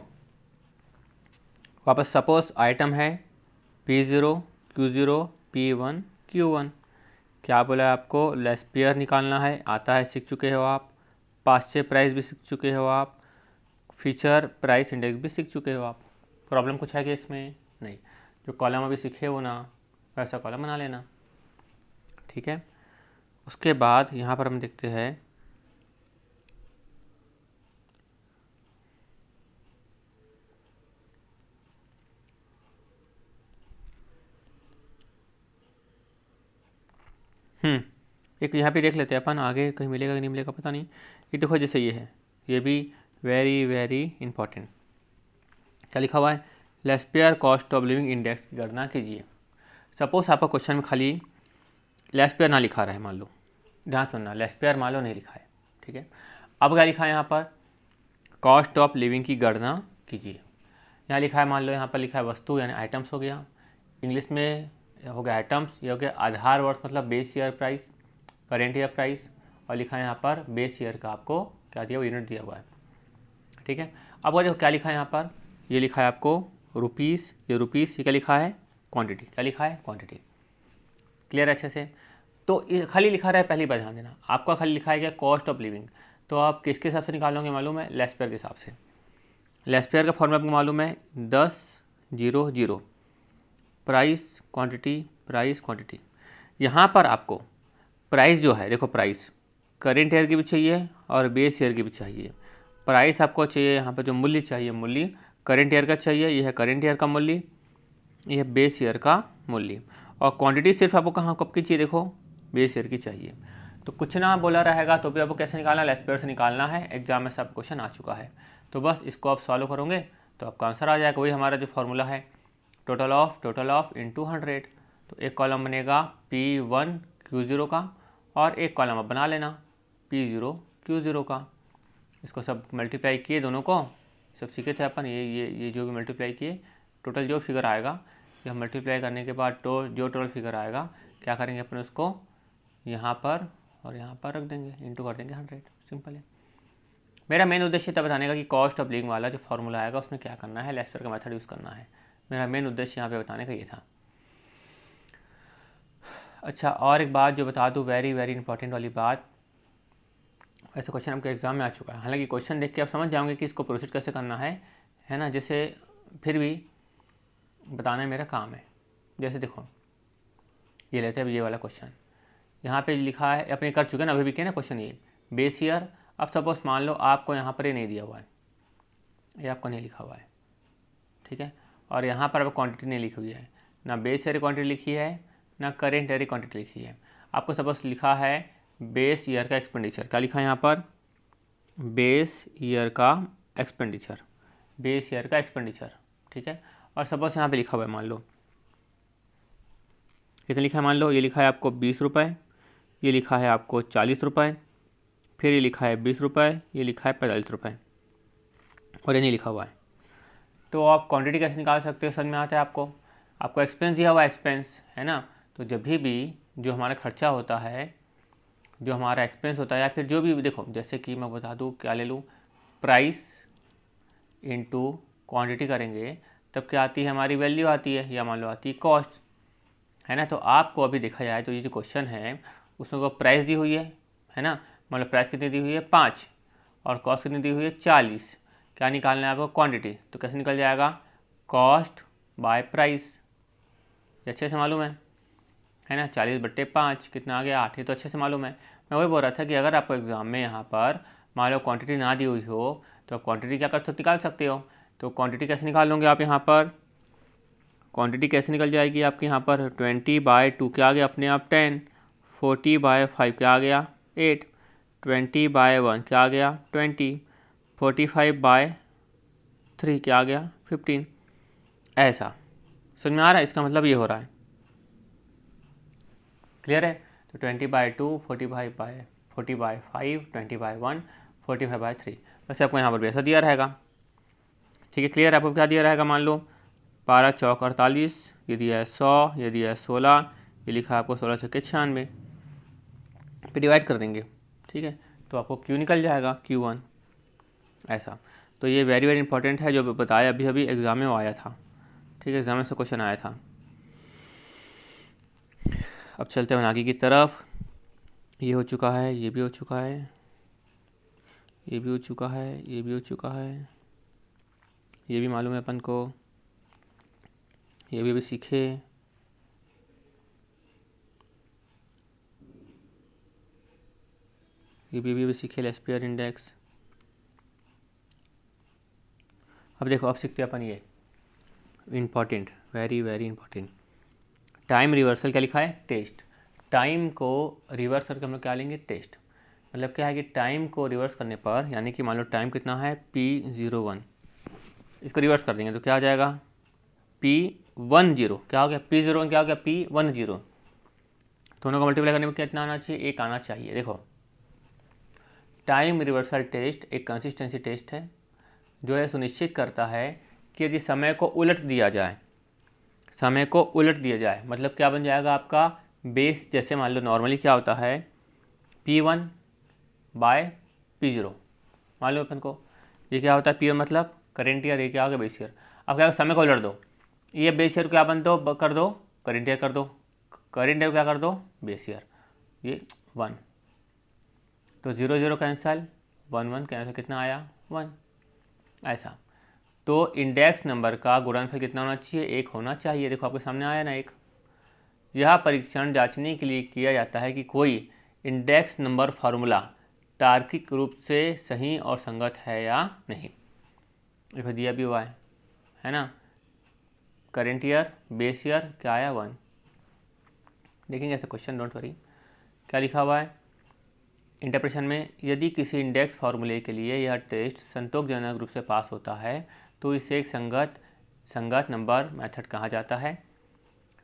वापस सपोज आइटम है P0 Q0 P1 Q1, क्या बोला है आपको लेस्पेयर निकालना है, आता है सीख चुके हो आप। पाशे प्राइस भी सीख चुके हो आप, फीचर प्राइस इंडेक्स भी सीख चुके हो आप। प्रॉब्लम कुछ है कि इसमें नहीं, जो कॉलम अभी सीखे हो ना वैसा कॉलम बना लेना, ठीक है। उसके बाद यहाँ पर हम देखते हैं एक यहाँ पे देख लेते हैं अपन, आगे कहीं मिलेगा कि नहीं मिलेगा पता नहीं। ये देखो जैसे ये है, ये भी वेरी वेरी इंपॉर्टेंट। क्या लिखा हुआ है, Laspeyres cost of living index की गणना कीजिए। सपोज आपका क्वेश्चन में खाली लेस्पेयर ना लिखा रहा है, मान लो, ध्यान सुनना, लेस्पेयर मान लो नहीं लिखा है, ठीक है। अब क्या लिखा है यहाँ पर, कॉस्ट ऑफ लिविंग की गणना कीजिए। यहाँ लिखा है, मान लो यहाँ पर लिखा है वस्तु यानी आइटम्स हो गया, इंग्लिश में हो गया आइटम्स, ये हो गया आधार वर्ष मतलब base year price, current year price, और लिखा है यहाँ पर बेस ईयर का आपको क्या दिया हुआ यूनिट दिया हुआ है, ठीक है। अब देखो क्या लिखा है यहाँ पर, ये लिखा है आपको रुपीस, ये रुपीस, ये क्या लिखा है क्वांटिटी, क्या लिखा है क्वांटिटी, क्लियर अच्छे से। तो खाली लिखा रहा है, पहली बार ध्यान देना, आपका खाली लिखा है क्या कॉस्ट ऑफ लिविंग, तो आप किसके हिसाब से निकालोगे मालूम है, लेस्पेयर के हिसाब से। लेस्पेयर का फॉर्मूला आपको मालूम है 10-0-0, प्राइस क्वांटिटी। यहाँ पर आपको प्राइस जो है, देखो प्राइस करेंट ईयर की भी चाहिए और बेस ईयर की भी चाहिए। प्राइस आपको चाहिए यहाँ पर जो मूल्य चाहिए, मूल्य करेंट ईयर का चाहिए, यह है करेंट ईयर का मूल्य, यह बेस ईयर का मूल्य। और क्वांटिटी सिर्फ आपको कहाँ कब की चाहिए, देखो बेस ईयर की चाहिए। तो कुछ ना बोला रहेगा तो भी आपको कैसे निकालना है, लेस्पेयर से निकालना है, एग्जाम में सब क्वेश्चन आ चुका है। तो बस इसको आप सॉल्व करोगे तो आपका आंसर आ जाएगा, वही हमारा जो फॉर्मूला है टोटल ऑफ इंटू 100। तो एक कॉलम बनेगा P1 Q0 का और एक कॉलम आप बना लेना P0 Q0 का। इसको सब मल्टीप्लाई किए, दोनों को सब सीखे थे अपन, ये जो भी मल्टीप्लाई किए, टोटल जो फिगर आएगा ये हम मल्टीप्लाई करने के बाद जो टोटल फिगर आएगा क्या करेंगे अपन, उसको यहाँ पर और यहाँ पर रख देंगे, इंटू कर देंगे 100। सिंपल है। मेरा मेन उद्देश्य था बताने का कि कॉस्ट ऑफ लिविंग वाला जो फॉर्मूला आएगा उसमें क्या करना है, लेस्पेयर का मेथड यूज़ करना है। मेरा मेन उद्देश्य यहाँ पे बताने का ये था। अच्छा और एक बात जो बता दूँ, वेरी वेरी इंपॉर्टेंट वाली बात, ऐसा क्वेश्चन आपके एग्जाम में आ चुका है, हालांकि क्वेश्चन देख के आप समझ जाओगे कि इसको प्रोसीड कैसे करना है ना, जैसे फिर भी बताना मेरा काम है। जैसे देखो ये लेते हैं ये वाला क्वेश्चन, यहाँ पे लिखा है, अपने कर चुके हैं ना, अभी भी किया ना क्वेश्चन, ये बेस ईयर। अब सपोज मान लो आपको यहाँ पर ये नहीं दिया हुआ है, ये आपको नहीं लिखा हुआ है, ठीक है, और यहाँ पर अब क्वांटिटी नहीं लिखी हुई है, ना बेस ईयर क्वांटिटी लिखी है ना करेंट ईयर की क्वांटिटी लिखी है। आपको सपोज लिखा है बेस ईयर का एक्सपेंडिचर, क्या लिखा है यहाँ पर, बेस ईयर का एक्सपेंडिचर, बेस ईयर का एक्सपेंडिचर, ठीक है। और सपोज यहाँ पे लिखा हुआ है, मान लो कितना लिखा है, मान लो ये लिखा है आपको 20 रुपये, ये लिखा है आपको 40 रुपये, फिर ये लिखा है 20 रुपये, ये लिखा है 45 रुपये, और ये नहीं लिखा हुआ है। तो आप क्वांटिटी कैसे निकाल सकते हो, समझ में आता है आपको। आपको एक्सपेंस दिया हुआ है, एक्सपेंस है ना, तो जब भी जो हमारा खर्चा होता है, जो हमारा एक्सपेंस होता है, या फिर जो भी, देखो जैसे कि मैं बता दूँ क्या ले लूँ, प्राइस इनटू क्वांटिटी करेंगे तब क्या आती है, हमारी वैल्यू आती है, या मान लो आती है कॉस्ट, है ना। तो आपको अभी देखा जाए तो ये जो क्वेश्चन है उसमें को प्राइस दी हुई है ना, मान लो प्राइस कितनी दी हुई है 5 और कॉस्ट कितनी दी हुई है 40, क्या निकालना है आपको, क्वांटिटी। तो कैसे निकल जाएगा, कॉस्ट बाय प्राइस, ये अच्छे से मालूम है ना। 40/5 कितना आ गया 8, ये तो अच्छे से मालूम है। मैं वही बोल रहा था कि अगर आपको एग्जाम में यहाँ पर मान लो क्वांटिटी ना दी हुई हो तो आप क्वांटिटी क्या कर सकते, निकाल सकते हो। तो क्वांटिटी कैसे निकाल लोगे आप, यहाँ पर क्वांटिटी कैसे निकल जाएगी आपके यहाँ पर, 20/2 क्या आ गया अपने आप 10, 40/5 क्या आ गया 8, 20/1 क्या आ गया 20, 45/3 क्या आ गया 15। ऐसा समझ में आ रहा है, इसका मतलब ये हो रहा है, क्लियर है। तो 20/2, 40/5, 20/1, 45/3, वैसे आपको यहाँ पर भी ऐसा दिया रहेगा, ठीक है। क्लियर है, आपको क्या दिया रहेगा, मान लो 12 चौक 48, ये दिया है 100, ये दिया है 16, ये लिखा है आपको 16 छक्के 96, फिर डिवाइड कर देंगे, ठीक है। तो आपको Q निकल जाएगा Q1, ऐसा। तो ये वेरी वेरी इंपॉर्टेंट है, जो बताया अभी अभी एग्जाम में आया था, ठीक है, एग्जाम में से क्वेश्चन आया था। अब चलते हैं आगे की तरफ। ये हो चुका है, ये भी हो चुका है, ये भी हो चुका है, ये भी हो चुका है, ये भी मालूम है अपन को, ये भी सीखे, ये भी सीखे लेस्पियर इंडेक्स। अब देखो, अब सीखते हैं अपन ये important, very very important, time reversal. क्या लिखा है, टेस्ट। टाइम को रिवर्स करके हम लोग क्या लेंगे, टेस्ट। मतलब क्या है कि टाइम को रिवर्स करने पर, यानी कि मान लो टाइम कितना है P01, इसको रिवर्स कर देंगे तो क्या आ जाएगा P10, क्या हो गया P01, क्या हो गया P10। दोनों को मल्टीप्लाई करने में कितना आना चाहिए, 1 आना चाहिए। देखो, टाइम रिवर्सल टेस्ट एक कंसिस्टेंसी टेस्ट है जो है सुनिश्चित करता है कि यदि समय को उलट दिया जाए, समय को उलट दिया जाए, मतलब क्या बन जाएगा आपका बेस, जैसे मान लो नॉर्मली क्या होता है P1/P0, मान लो अपन को ये क्या होता है P1 मतलब करेंट ईयर, ये क्या हो गया बेस ईयर। अब क्या समय को उलट दो, ये बेस ईयर क्या बन दो कर दो करेंट ईयर कर दो, करेंट ईयर क्या कर दो बेस ईयर, ये 1, तो 0 0 कैंसल, 1 1 कैंसिल, कितना आया 1, ऐसा। तो इंडेक्स नंबर का गुणनफल कितना होना चाहिए, 1 होना चाहिए। देखो आपके सामने आया ना 1। यह परीक्षण जांचने के लिए किया जाता है कि कोई इंडेक्स नंबर फार्मूला तार्किक रूप से सही और संगत है या नहीं। देखो दिया भी हुआ है ना, करेंट ईयर बेस ईयर क्या आया 1। देखेंगे ऐसे क्वेश्चन, डोंट वरी। क्या लिखा हुआ है इंटरप्रेशन में, यदि किसी इंडेक्स फार्मूले के लिए यह टेस्ट संतोषजनक रूप से पास होता है तो इसे एक संगत नंबर मेथड कहा जाता है।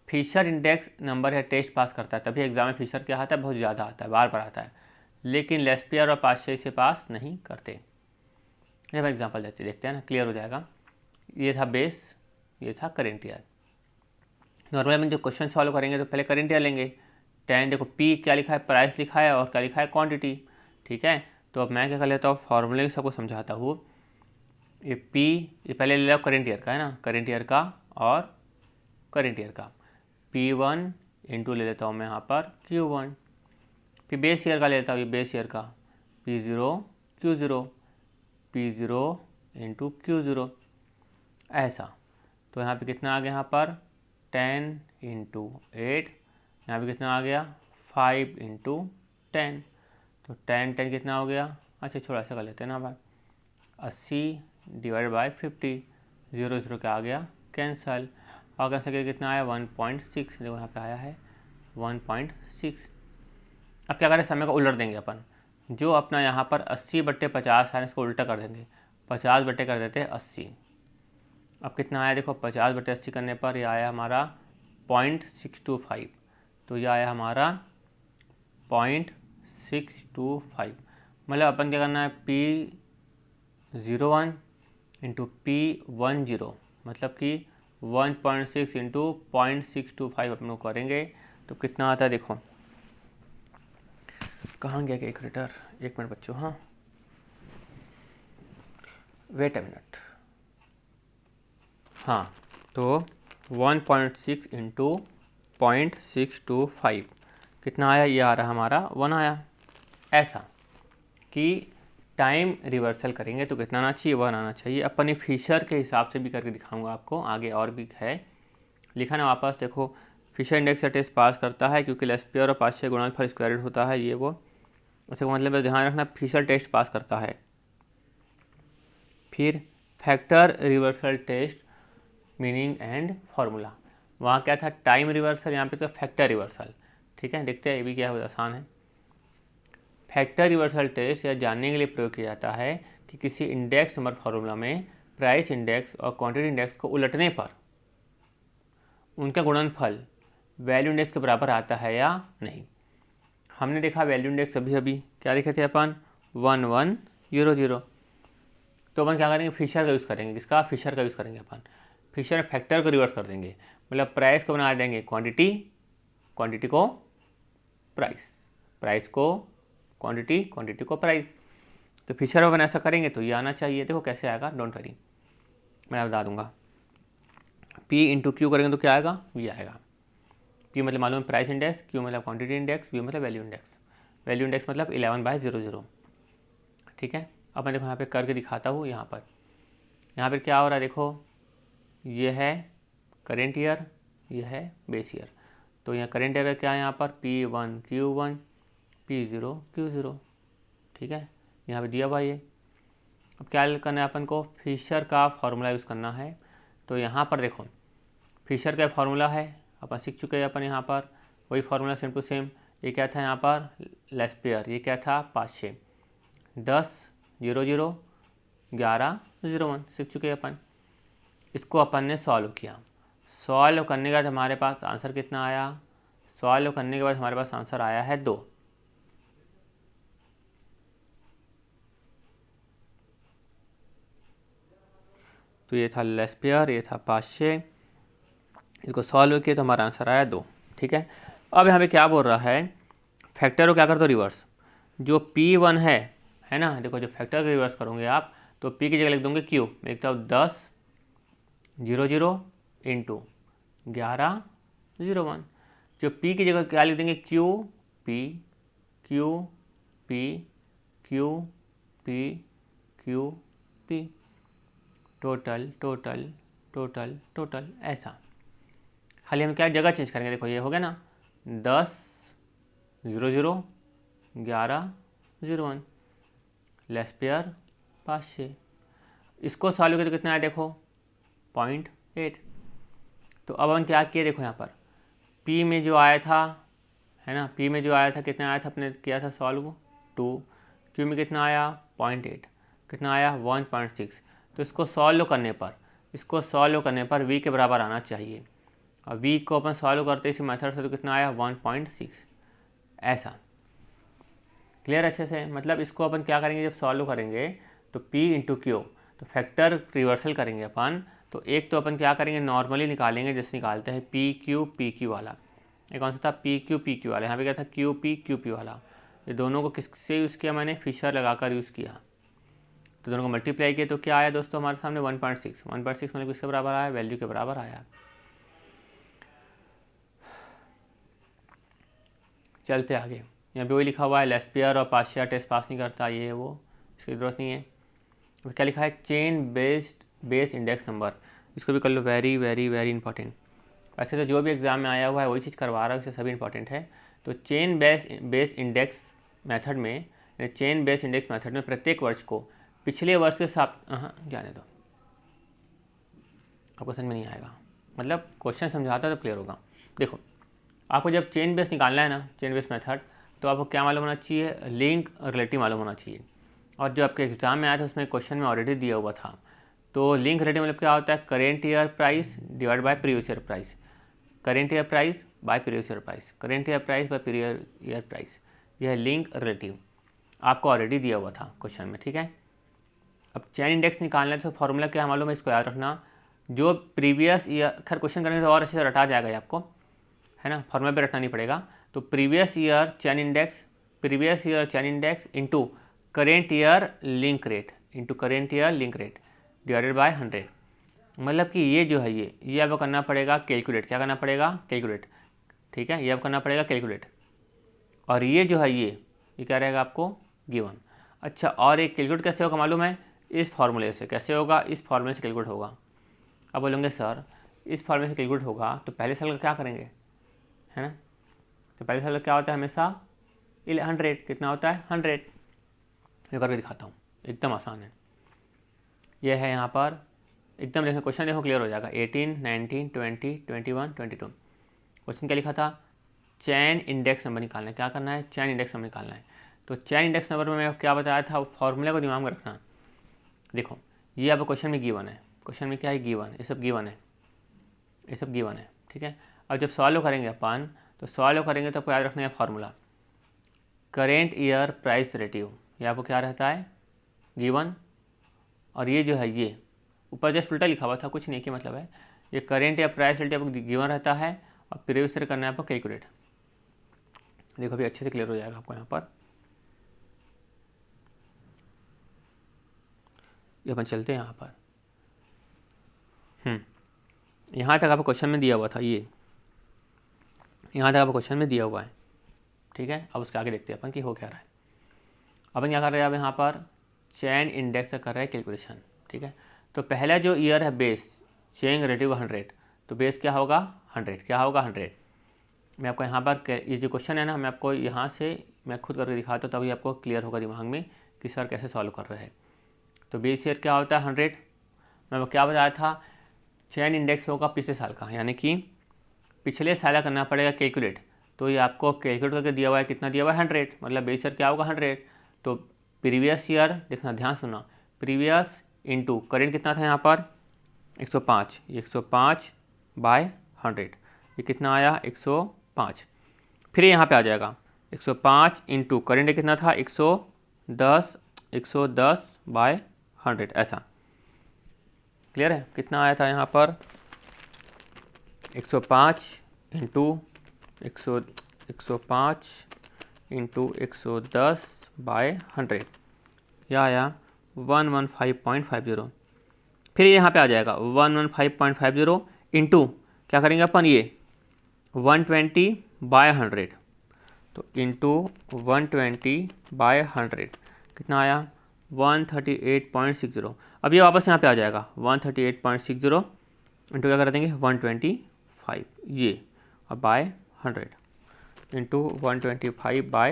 फिशर इंडेक्स नंबर है टेस्ट पास करता है, तभी एग्जाम में फिशर क्या आता है, बहुत ज़्यादा आता है, बार बार आता है, लेकिन लेस्पियर और पाश्चर इसे पास नहीं करते। जब एग्जाम्पल देखते हैं ना, क्लियर हो जाएगा। ये था बेस, ये था करेंट ईयर। नॉर्मली हम जो क्वेश्चन सॉल्व करेंगे तो पहले करेंट ईयर लेंगे। 10 देखो P क्या लिखा है, प्राइस लिखा है, और क्या लिखा है क्वांटिटी, ठीक है। तो अब मैं क्या कर लेता हूँ, फॉर्मूले सबको समझाता हूँ। ये P, ये पहले ले लो करेंट ईयर का, है ना, करेंट ईयर का और करेंट ईयर का, P1 इंटू ले लेता हूँ मैं यहाँ पर Q1, फिर बेस ईयर का ले लेता हूँ, ये बेस ईयर का P0 Q0, P0 into Q0, ऐसा। तो यहाँ पे कितना आ गया, यहाँ पर 10 इंटू 8, यहाँ पे कितना आ गया 5 इंटू 10, तो 10 कितना हो गया, अच्छा छोड़ा सा कर लेते हैं ना भाई, 80/50, 0 0 क्या आ गया कैंसल, और कैंसिल करके कितना आया 1.6, देखो यहाँ पे आया है 1.6। अब क्या करें, समय को उलट देंगे अपन। जो अपना यहाँ पर 80/50 है इसको उल्टा कर देंगे, 50 बटे कर देते हैं 80। अब कितना आया देखो, 50/80 करने पर यह आया हमारा 0.625। तो यह आया हमारा 0.625। मतलब अपन क्या करना है, P01 इंटू P10, मतलब कि 1.6 इंटू 0.625 अपन को करेंगे तो कितना आता है देखो। कहाँ गया कैलकुलेटर, एक मिनट बच्चों, हाँ वेट अ मिनट। हाँ, तो 1.6 इंटू 0.625 कितना आया, ये आ रहा हमारा 1 आया। ऐसा कि टाइम रिवर्सल करेंगे तो कितना आना चाहिए, 1 आना चाहिए। अपन ये फिशर के हिसाब से भी करके दिखाऊंगा आपको, आगे और भी है लिखा ना वापस। देखो फिशर इंडेक्स का टेस्ट पास करता है क्योंकि लेस्पियर और पार्शियल गुणनफल स्क्वायर रूट होता है, ये वो। उसका मतलब ध्यान रखना, फिशर टेस्ट पास करता है। फिर factor reversal test meaning and formula, वहाँ क्या था टाइम रिवर्सल, यहाँ पे तो फैक्टर रिवर्सल। ठीक है, देखते हैं ये भी क्या है, आसान है। फैक्टर रिवर्सल टेस्ट यह जानने के लिए प्रयोग किया जाता है कि किसी इंडेक्स नंबर फार्मूला में प्राइस इंडेक्स और क्वांटिटी इंडेक्स को उलटने पर उनका गुणनफल वैल्यू इंडेक्स के बराबर आता है या नहीं। हमने देखा वैल्यू इंडेक्स अभी क्या लिखे थे अपन, 1100। तो अपन क्या करेंगे, फिशर का यूज़ करेंगे। किसका, फिशर का यूज़ करेंगे अपन। फिशर फैक्टर को रिवर्स कर देंगे, मतलब प्राइस को बना देंगे क्वांटिटी, क्वांटिटी को प्राइस, प्राइस को क्वांटिटी, क्वांटिटी को प्राइस। तो फिशर में अपन ऐसा करेंगे तो ये आना चाहिए। देखो कैसे आएगा, डोंट वरी, मैं बता दूंगा। P इंटू क्यू करेंगे तो क्या आएगा, V आएगा। P मतलब मालूम है प्राइस इंडेक्स, Q मतलब क्वांटिटी इंडेक्स, V मतलब वैल्यू इंडेक्स। वैल्यू इंडेक्स मतलब 11/00। ठीक है, अब मैं देखो यहाँ पे करके दिखाता हूँ। यहाँ पर क्या हो रहा है देखो, ये है करेंट ईयर, ये है बेस ईयर। तो यहाँ करेंट ईयर क्या है, यहाँ पर P1 Q1 P0 Q0। ठीक है, यहाँ पे दिया हुआ ये। अब क्या करना है अपन को, फिशर का फार्मूला यूज़ करना है। तो यहाँ पर देखो फिशर का फार्मूला है, अपन सीख चुके हैं अपन यहाँ पर, वही फार्मूला सेम टू सेम। ये क्या था यहाँ पर, लेस्पियर, ये क्या था पार्शियल, 10/00 11/01 सीख चुके हैं अपन। इसको अपन ने सॉल्व किया। सॉल्व करने के बाद हमारे पास आंसर कितना आया, सॉल्व करने के बाद हमारे पास आंसर आया है 2। तो ये था लेस्पियर, ये था पार्शियल, इसको सॉल्व किया तो हमारा आंसर आया 2। ठीक है, अब यहाँ पे क्या बोल रहा है, फैक्टर को क्या कर दो रिवर्स। जो P1 है ना, देखो जो फैक्टर को रिवर्स करोगे आप तो P की जगह लिख दोगे Q, मैं लिखता हूँ 10/00 इंटू 11/01। जो P की जगह क्या लिख देंगे, Q P Q P Q P Q P, total total total total, ऐसा। खाली हम क्या जगह चेंज करेंगे, देखो ये हो गया ना 10/00 11/01 लेस्पियर पार्शियल। इसको सॉल्व करें तो कितना आया देखो 0.8। तो अब हम क्या किए, देखो यहाँ पर P में जो आया था है ना, P में जो आया था कितना आया था, अपने किया था सॉल्व 2। Q में कितना आया 0.8, कितना आया 1.6। तो इसको सॉल्व करने पर V के बराबर आना चाहिए। और V को अपन सॉल्व करते इसी मेथड से तो कितना आया 1.6। ऐसा क्लियर अच्छे से। मतलब इसको अपन क्या करेंगे, जब सॉल्व करेंगे तो P इंटू क्यू, तो फैक्टर रिवर्सल करेंगे अपन। तो एक तो अपन क्या करेंगे, नॉर्मली निकालेंगे जैसे निकालते हैं पी क्यू वाला। ये कौन सा था, पी क्यू वाला। यहाँ पे क्या था क्यू पी वाला। ये दोनों को किससे यूज़ किया मैंने, फिशर लगाकर यूज़ किया। तो दोनों को मल्टीप्लाई किया तो क्या आया दोस्तों हमारे सामने 1.6 मतलब किसके बराबर आया, वैल्यू के बराबर आया। चलते आगे, यहाँ पे वही लिखा हुआ है लेस्पियर और पार्शियल टेस्ट पास नहीं करता, ये वो इसकी ज़रूरत नहीं है। अब क्या लिखा है, चेन बेस इंडेक्स नंबर, इसको भी कर लो, वेरी वेरी वेरी इंपॉर्टेंट। वैसे तो जो भी एग्जाम में आया हुआ है वही चीज़ करवा रहा है, उससे सभी इंपॉर्टेंट है। तो चेन बेस इंडेक्स मेथड में प्रत्येक वर्ष को पिछले वर्ष के साथ, जाने दो आपको समझ में नहीं आएगा, मतलब क्वेश्चन समझाता तो क्लियर होगा। देखो आपको जब चेन बेस निकालना है ना, चेन बेस मेथड, तो आपको क्या मालूम होना चाहिए, लिंक रिलेटिव मालूम होना चाहिए। और जो आपके एग्जाम में आया था उसमें क्वेश्चन में ऑलरेडी दिया हुआ था। तो लिंक रिलेटिव मतलब क्या होता है, current year price divide by previous year price, current year price by previous year price, current year price by previous year price, यह है लिंक रिलेटिव, आपको ऑलरेडी दिया हुआ था क्वेश्चन में, ठीक है। अब चैन इंडेक्स निकालना है तो फॉर्मूला क्या मालूम है, इसको याद रखना, जो प्रीवियस ईयर, खैर क्वेश्चन करने से और अच्छे से रटा जाएगा ये आपको, है ना, फॉर्मूला पे रटना नहीं पड़ेगा। तो previous year chain index, previous year chain index into current year link rate, into current year link rate divided by 100। मतलब कि ये जो है ये आपको करना पड़ेगा कैलकुलेट, क्या करना पड़ेगा, कैलकुलेट, ठीक है, ये आपको करना पड़ेगा कैलकुलेट। और ये जो है ये क्या रहेगा आपको, गिवन। अच्छा, और एक कैलकुलेट कैसे होगा मालूम है, इस फार्मूले से। कैसे होगा, इस फार्मूले से कैलकुलेट होगा। अब बोलेंगे सर इस फार्मूले से कैलकुलेट होगा तो पहले साल का क्या करेंगे, है ना। तो पहले साल का क्या होता है हमेशा 100, कितना होता है 100। मैं करके दिखाता हूँ, एकदम आसान है। यह है यहाँ पर एकदम देखो, क्वेश्चन देखो क्लियर हो जाएगा। 18, 19, 20, 21, 22। क्वेश्चन क्या लिखा था, चैन इंडेक्स नंबर निकालना है। क्या करना है, चैन इंडेक्स नंबर निकालना है। तो चैन इंडेक्स नंबर में मैं क्या बताया था, फॉर्मूले को दिमाग में रखना। देखो ये अब क्वेश्चन में गिवन है, क्वेश्चन में क्या है, गिवन, ये सब गिवन है, ये सब गिवन है, ठीक है। अब जब सॉल्व करेंगे अपन, तो सॉल्व करेंगे तो आपको याद रखना है formula, current year price relative, ये आपको क्या रहता है, गिवन। और ये जो है ये ऊपर जस्ट उल्टा लिखा हुआ था, कुछ नहीं, क्या मतलब है, ये करेंट या प्राइस रिलेटिव आपको गिवन रहता है और प्रीवियस ईयर करना है आपको कैलकुलेट। देखो अभी अच्छे से क्लियर हो जाएगा आपको यहाँ पर। ये अपन चलते हैं यहाँ पर। यहाँ तक आपको क्वेश्चन में दिया हुआ था, ये यहाँ तक आपको क्वेश्चन में दिया हुआ है, ठीक है। अब उसके आगे देखते हैं अपन कि हो क्या रहा है। अपन क्या कर रहे हैं, अब यहाँ पर चैन इंडेक्स का कर रहे हैं कैलकुलेशन, ठीक है। तो पहला जो ईयर है बेस, चेन रिलेटिव 100, तो बेस क्या होगा 100, क्या होगा 100। मैं आपको यहाँ पर ये जो क्वेश्चन है ना, मैं आपको यहाँ से मैं खुद करके दिखाता हूँ, तभी आपको क्लियर होगा दिमाग में कि सर कैसे सॉल्व कर रहे हैं। तो बेस ईयर क्या होता है 100। मैं आपको क्या बताया था, चैन इंडेक्स होगा पिछले साल का, यानी कि पिछले साल करना पड़ेगा कैलकुलेट। तो ये आपको कैलकुलेट करके दिया हुआ है, कितना दिया हुआ है 100, मतलब बेस ईयर क्या होगा 100। तो प्रीवियस ईयर देखना, ध्यान सुनना, प्रीवियस इंटू करेंट कितना था यहाँ पर 105, ये 105 बाय 100, ये कितना आया 105। फिर यहाँ पे आ जाएगा 105 इंटू करेंट कितना था 110, 110 बाय 100, ऐसा क्लियर है। कितना आया था यहाँ पर 105 इंटू 105 इंटू 110 बाय 100, यह आया 115.50। फिर यहाँ पे आ जाएगा 115.50 इंटू क्या करेंगे अपन, ये 120 बाय 100, तो इंटू 120 बाय 100 कितना आया 138.60। अब ये वापस यहाँ पे आ जाएगा 138.60 इंटू क्या कर देंगे 125, ये और बाय 100 इंटू 125 बाय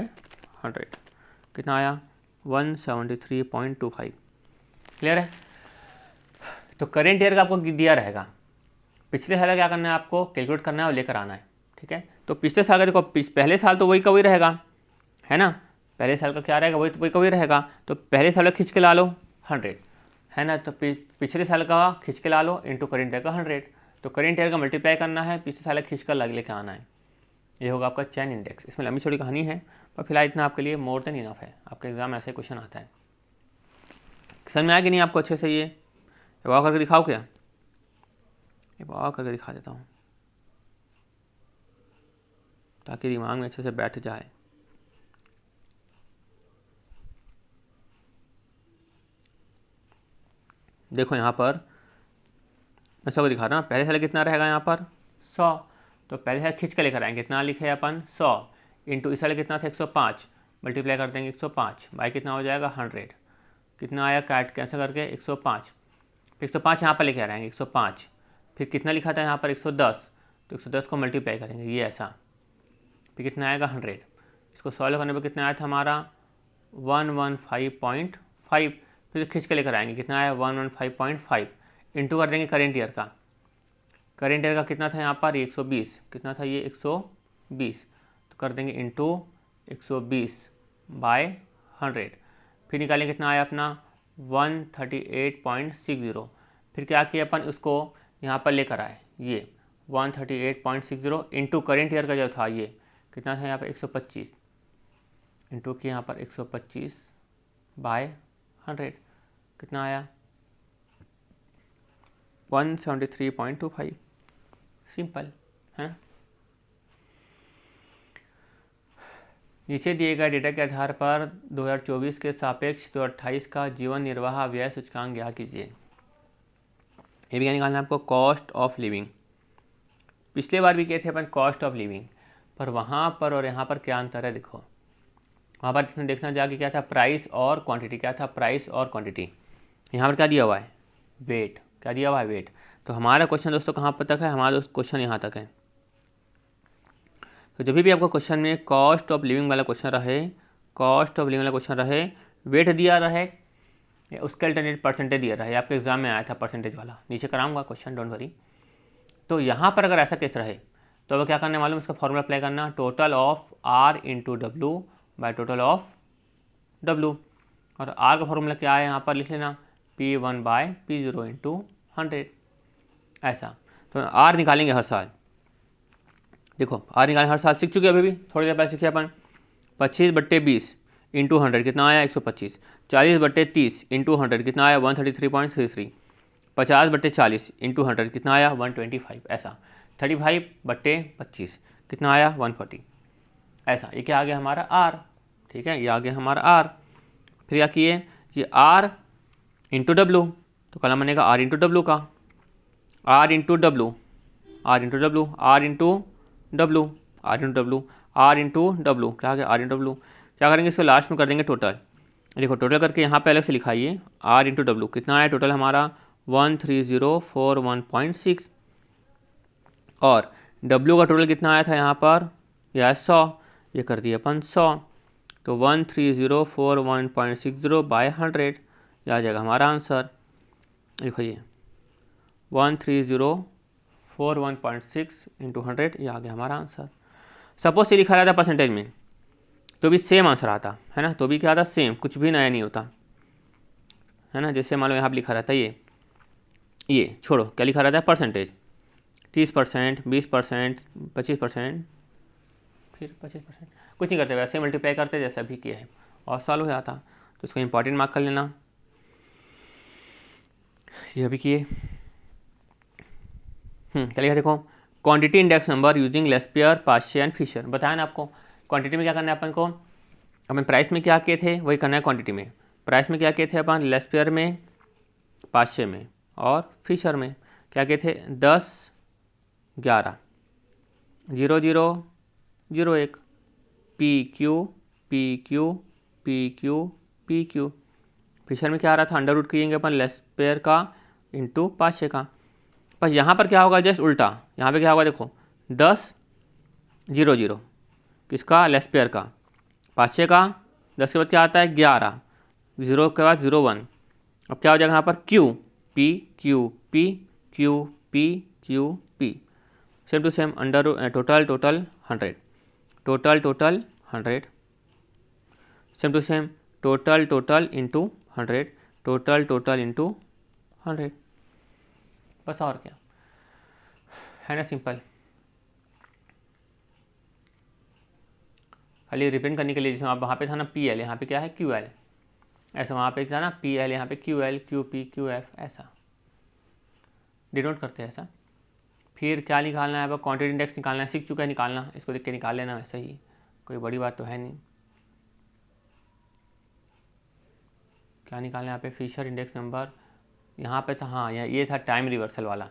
100 कितना आया 173.25। क्लियर है। तो करेंट ईयर का आपको दिया रहेगा, पिछले साल का क्या करना है आपको कैलकुलेट करना है और लेकर आना है, ठीक है। तो पिछले साल का देखो, पहले साल तो वही का वही रहेगा, है ना, पहले साल का क्या रहेगा वही का वही रहेगा। तो पहले साल का खींच के ला लो 100, है ना, तो पिछले साल का खींच के ला लो इंटू करेंट ईयर का 100। तो करेंट ईयर का मल्टीप्लाई करना है, पिछले साल खींच कर लेके आना है, ये होगा आपका चैन इंडेक्स। इसमें लंबी छोटी कहानी है, पर फिलहाल इतना आपके लिए मोर देन इनफ है। आपके एग्जाम में ऐसे क्वेश्चन आता है। समझ में आया कि नहीं आपको अच्छे से, ये वाह करके दिखाओ, क्या ये वाह करके दिखा देता हूँ ताकि दिमाग में अच्छे से बैठ जाए। देखो यहाँ पर मैं सबको दिखा रहा हूँ, पहले साल कितना रहेगा यहाँ पर 100, तो पहले साल खींच के लेकर आएंगे, कितना लिखे अपन 100 इंटू इस साल कितना था 105, मल्टीप्लाई कर देंगे 105 बाई कितना हो जाएगा 100, कितना आया काट कैंसिल करके 105, फिर 105 यहाँ पर लेके आ रहेंगे 105, फिर कितना लिखा था यहाँ पर 110, तो 110 को मल्टीप्लाई करेंगे ये ऐसा, फिर कितना आएगा 100। इसको सॉल्व करने पर कितना आया था हमारा 115.5, फिर खींच के लेकर आएंगे, कितना आया 115.5 इंटू कर देंगे करेंट ईयर का। करेंट ईयर का कितना था यहाँ पर 120, कितना था ये 120, 20, तो कर देंगे इंटू 120/100। फिर निकालेंगे कितना आया अपना 138.60। फिर क्या किया अपन, उसको यहाँ पर लेकर आए, ये 138.60 इंटू करेंट ईयर का जो था ये कितना था यहाँ पर 125, इंटू किया यहाँ पर 125/100, कितना आया 173.25। सिंपल है ना। नीचे दिए गए डेटा के आधार पर 2024 के सापेक्ष 2028 का जीवन निर्वाह व्यय सूचकांक ज्ञात कीजिए। ये भी क्या निकालना है आपको, कॉस्ट ऑफ लिविंग। पिछले बार भी किए थे अपन कॉस्ट ऑफ लिविंग, पर वहाँ पर और यहाँ पर क्या अंतर है देखो। वहाँ पर देखना जाके क्या था, प्राइस और क्वांटिटी, क्या था प्राइस और क्वांटिटी। यहाँ पर क्या दिया हुआ है, वेट, क्या दिया हुआ है वेट। तो हमारा क्वेश्चन दोस्तों कहाँ पर तक है, हमारा क्वेश्चन यहाँ तक है। तो जब भी आपको क्वेश्चन में कॉस्ट ऑफ लिविंग वाला क्वेश्चन रहे, कॉस्ट ऑफ लिविंग वाला क्वेश्चन रहे, वेट दिया रहे, उसका अल्टरनेट परसेंटेज दिया रहे, आपके एग्जाम में आया था परसेंटेज वाला, नीचे कराऊंगा क्वेश्चन, डोंट वरी। तो यहाँ पर अगर ऐसा केस रहे तो अब क्या करने मालूम, इसका फॉर्मूला अप्लाई करना, total of R into W by total of W. और आर का फॉर्मूला क्या है यहाँ पर लिख लेना, P1/P0 इंटू 100, ऐसा। तो आर निकालेंगे हर साल, देखो आर निकालेंगे हर साल, सीख चुके अभी भी, थोड़ी देर पहले सीखे अपन। 25/20 इंटू 100 कितना आया 125। 40/30 इंटू 100 कितना आया 133.33। 50/40 इंटू 100 कितना आया 125, ऐसा। 35/25 कितना आया 140, ऐसा। ये क्या आ गया हमारा आर, ठीक है, ये आ गया हमारा आर। फिर क्या किए, ये आर इंटू डब्लू, तो कलम बनेगा आर इंटू डब्लू का, R into W, R into W, R into W, R into W, R into W, क्या आ गया आर इंटू डब्लू। क्या करेंगे, इसको लास्ट में कर देंगे टोटल। देखो टोटल करके यहाँ पे अलग से लिखाइए, आर इंटू डब्लू कितना आया टोटल हमारा 13041.6, और डब्लू का टोटल कितना आया था यहाँ पर, यह 100, ये कर दिया अपन 100, तो 13041.60/100, यह आ जाएगा हमारा आंसर। देखो ये 13041.6 इंटू 100, ये आ गया हमारा आंसर। सपोज से लिखा रहता परसेंटेज में तो भी सेम आंसर आता है ना, तो भी क्या आता सेम, कुछ भी नया नहीं होता है ना। जैसे मान लो यहाँ पर लिखा रहता है ये छोड़ो, क्या लिखा रहता है परसेंटेज, 30%, 20%, 25%, फिर 25%, कुछ नहीं करते, वैसे मल्टीप्लाई करते जैसे अभी किया है और सॉल्व हो जाता। तो इसको इंपॉर्टेंट मार्क कर लेना, ये अभी किए। क्या लिखा देखो, quantity index number using Laspeyres, Paasche and Fisher. बताया ना आपको, क्वांटिटी में क्या करना है अपन को, अपन प्राइस में क्या किए थे वही करना है क्वांटिटी में। प्राइस में क्या किए थे अपन, लेस्पियर में, पाश्चे में और फिशर में क्या किए थे, 10, 11, 00, 01, PQ, PQ, PQ, PQ। Fisher में क्या आ रहा था, अंडर रूट करेंगे अपन लेस्पियर का इंटू पाश्चे का। पर यहाँ पर क्या होगा, जस्ट उल्टा, यहाँ पे क्या होगा देखो, 10, 00 किसका, लेस्पियर का, पाश्चे का, 10 के बाद क्या आता है 11, 0 के बाद 01। अब क्या हो जाएगा यहाँ पर Q, P, Q, P, Q, P, Q, P, same to same, under total 100, total 100, same to same, total into 100, total into 100, बस और क्या है ना, सिंपल। खाली रिप्रेजेंट करने के लिए, जैसे वहाँ पे था ना PL, यहाँ पे क्या है QL, ऐसा वहाँ पे था ना PL, यहाँ पे QL, QP, QF, ऐसा डिनोट करते हैं ऐसा। फिर क्या निकालना है, अब क्वांटिटी इंडेक्स निकालना है, सीख चुका है निकालना, इसको देख के निकाल लेना, वैसे ही कोई बड़ी बात तो है नहीं। क्या निकालना है यहाँ पे, फिशर इंडेक्स नंबर, यहाँ पे था, हाँ ये था टाइम रिवर्सल वाला,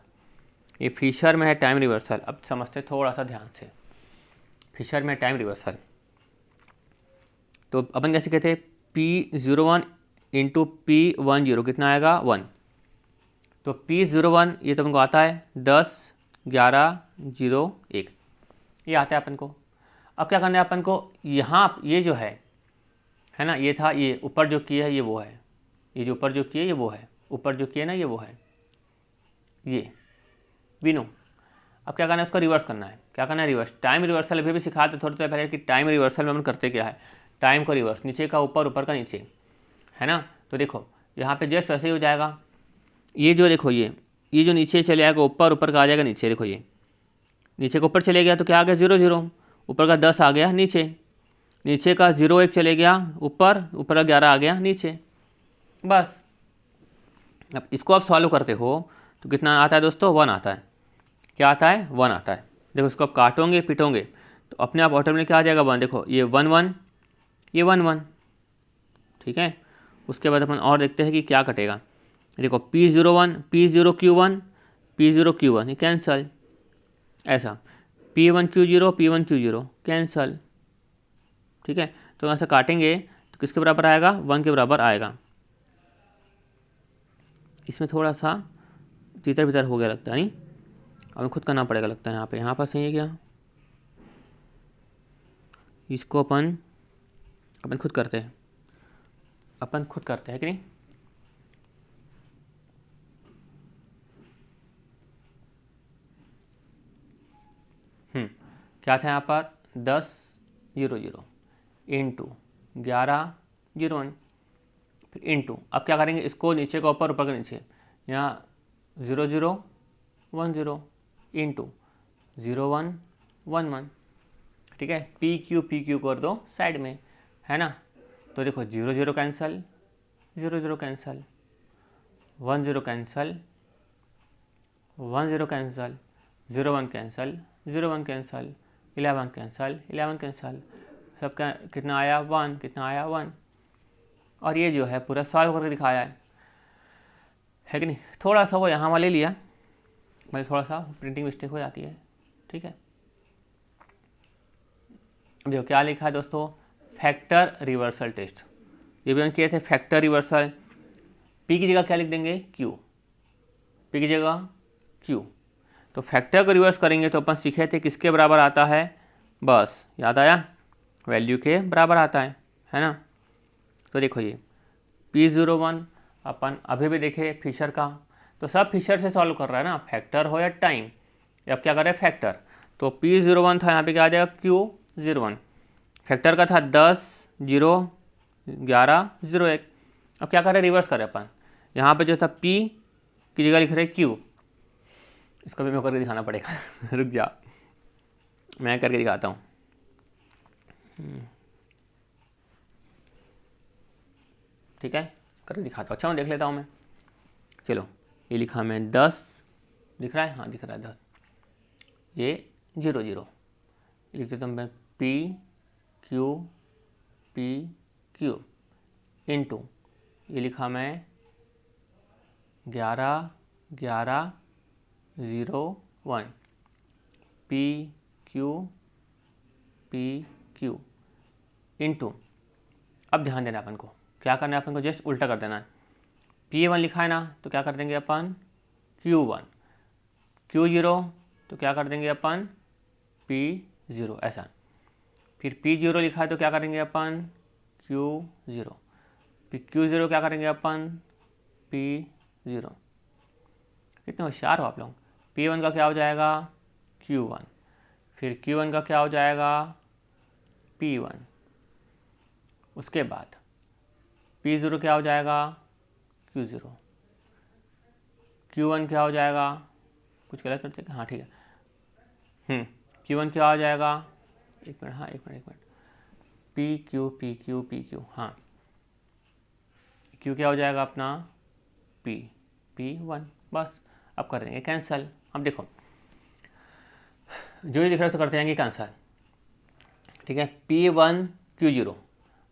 ये फिशर में है टाइम रिवर्सल। अब समझते थोड़ा सा ध्यान से, फिशर में टाइम रिवर्सल, तो अपन कैसे कहते हैं, P01 इंटू P10 कितना आएगा 1, तो P01 ये तो हमको आता है 10, 11, 0, 1, ये आता है अपन को। अब क्या करना है अपन को, यहाँ ये जो है ना, ये था, ये ऊपर जो किया है ये वो है, ये जो ऊपर जो किया ये वो है, ऊपर जो किया ना ये वो है, ये वी नो। अब क्या करना है, उसको रिवर्स करना है। क्या करना है, रिवर्स। टाइम रिवर्सल अभी भी सिखाते थोड़ी देर पहले कि टाइम रिवर्सल में हम करते क्या है, टाइम को रिवर्स, नीचे का ऊपर, ऊपर का नीचे, है ना। तो देखो यहाँ पे जस्ट वैसे ही हो जाएगा। ये जो देखो ये जो नीचे चले आएगा ऊपर, ऊपर का आ जाएगा नीचे। देखो ये नीचे का ऊपर चले गया तो क्या आ गया 0 0, ऊपर का 10 आ गया नीचे, नीचे का 0 1 चले गया ऊपर, ऊपर का 11 आ गया नीचे, बस। अब इसको आप सॉल्व करते हो तो कितना आता है दोस्तों, 1 आता है। क्या आता है, 1 आता है। देखो इसको आप काटोगे पीटोगे तो अपने आप ऑटोमेटिक क्या आ जाएगा 1। देखो ये 1 1, ये 1 1, ठीक है। उसके बाद अपन और देखते हैं कि क्या कटेगा। देखो P01 P0 Q1 P0 Q1 ये कैंसल, ऐसा P1 Q0 P1 Q0 cancel, ठीक है। तो यहाँ से काटेंगे तो किसके बराबर आएगा, 1 के बराबर आएगा। इसमें थोड़ा सा तीतर भीतर हो गया लगता है, नहीं हमें खुद करना पड़ेगा लगता है। यहाँ पर सही है क्या, इसको अपन खुद करते हैं, अपन खुद करते हैं कि नहीं। क्या था यहाँ पर 10 0 0 इंटू 11 0 1, फिर इंटू, अब क्या करेंगे इसको नीचे का ऊपर, ऊपर का नीचे, यहाँ 0 0 1 0 इंटू 0 1 1 1, ठीक है। पी क्यू कर दो साइड में, है ना। तो देखो 0 0 cancel, 0 0 cancel, 1 0 cancel, 1 0 cancel, 0 1 cancel, 0 1 cancel, 11 cancel, 11 cancel, सबका कितना आया 1, कितना आया 1। और ये जो है पूरा सॉल्व करके दिखाया है कि नहीं। थोड़ा सा वो यहाँ वाले लिया, मतलब थोड़ा सा प्रिंटिंग मिस्टेक हो जाती है, ठीक है। अब देखो क्या लिखा है दोस्तों, फैक्टर रिवर्सल टेस्ट। ये भी हम किए थे फैक्टर रिवर्सल। पी की जगह क्या लिख देंगे, क्यू, पी की जगह क्यू। तो फैक्टर को रिवर्स करेंगे तो अपन सीखे थे किसके बराबर आता है, बस याद आया, वैल्यू के बराबर आता है ना। तो देखो ये P01 अपन अभी भी देखे फिशर का, तो सब फिशर से सॉल्व कर रहा है ना, फैक्टर हो या टाइम। अब क्या कर रहे हैं, फैक्टर। तो P01 था, यहाँ पे क्या आ जाएगा Q01। फैक्टर का था 10 0 11 0 1। अब क्या कर रहे हैं, रिवर्स कर रहे अपन। यहाँ पे जो था P की जगह लिख रहे Q, इसको भी मैं करके दिखाना पड़ेगा रुक जा, मैं करके दिखाता हूँ। ठीक है, करके दिखाता हूँ। अच्छा मैं देख लेता हूँ मैं, चलो ये लिखा मैं 10, दिख रहा है, हाँ दिख रहा है 10, ये 0 0 लिख देता हूँ मैं, P Q इंटू ये लिखा मैं 11 11 0 1 P Q इंटू, अब ध्यान देना अपन को, क्या करना है अपन को, जस्ट उल्टा कर देना है। P1 लिखा है ना, तो क्या कर देंगे अपन Q1, Q0 तो क्या कर देंगे अपन P0, ऐसा। फिर P0 लिखा है तो क्या करेंगे अपन Q0, फिर Q0 क्या करेंगे अपन P0। कितने होशियार हो आप लोग। P1 का क्या हो जाएगा Q1, फिर Q1 का क्या हो जाएगा P1, उसके बाद P0 क्या हो जाएगा Q0, Q1 क्या हो जाएगा, कुछ गलत करते हैं, हाँ ठीक है, Q1 क्या हो जाएगा, एक मिनट, हाँ एक मिनट, PQ, हाँ Q क्या हो जाएगा अपना P1, बस। अब कर देंगे कैंसल। अब देखो जो ये दिख रहा है तो करते जाएंगे कैंसल, ठीक है। P1 Q0,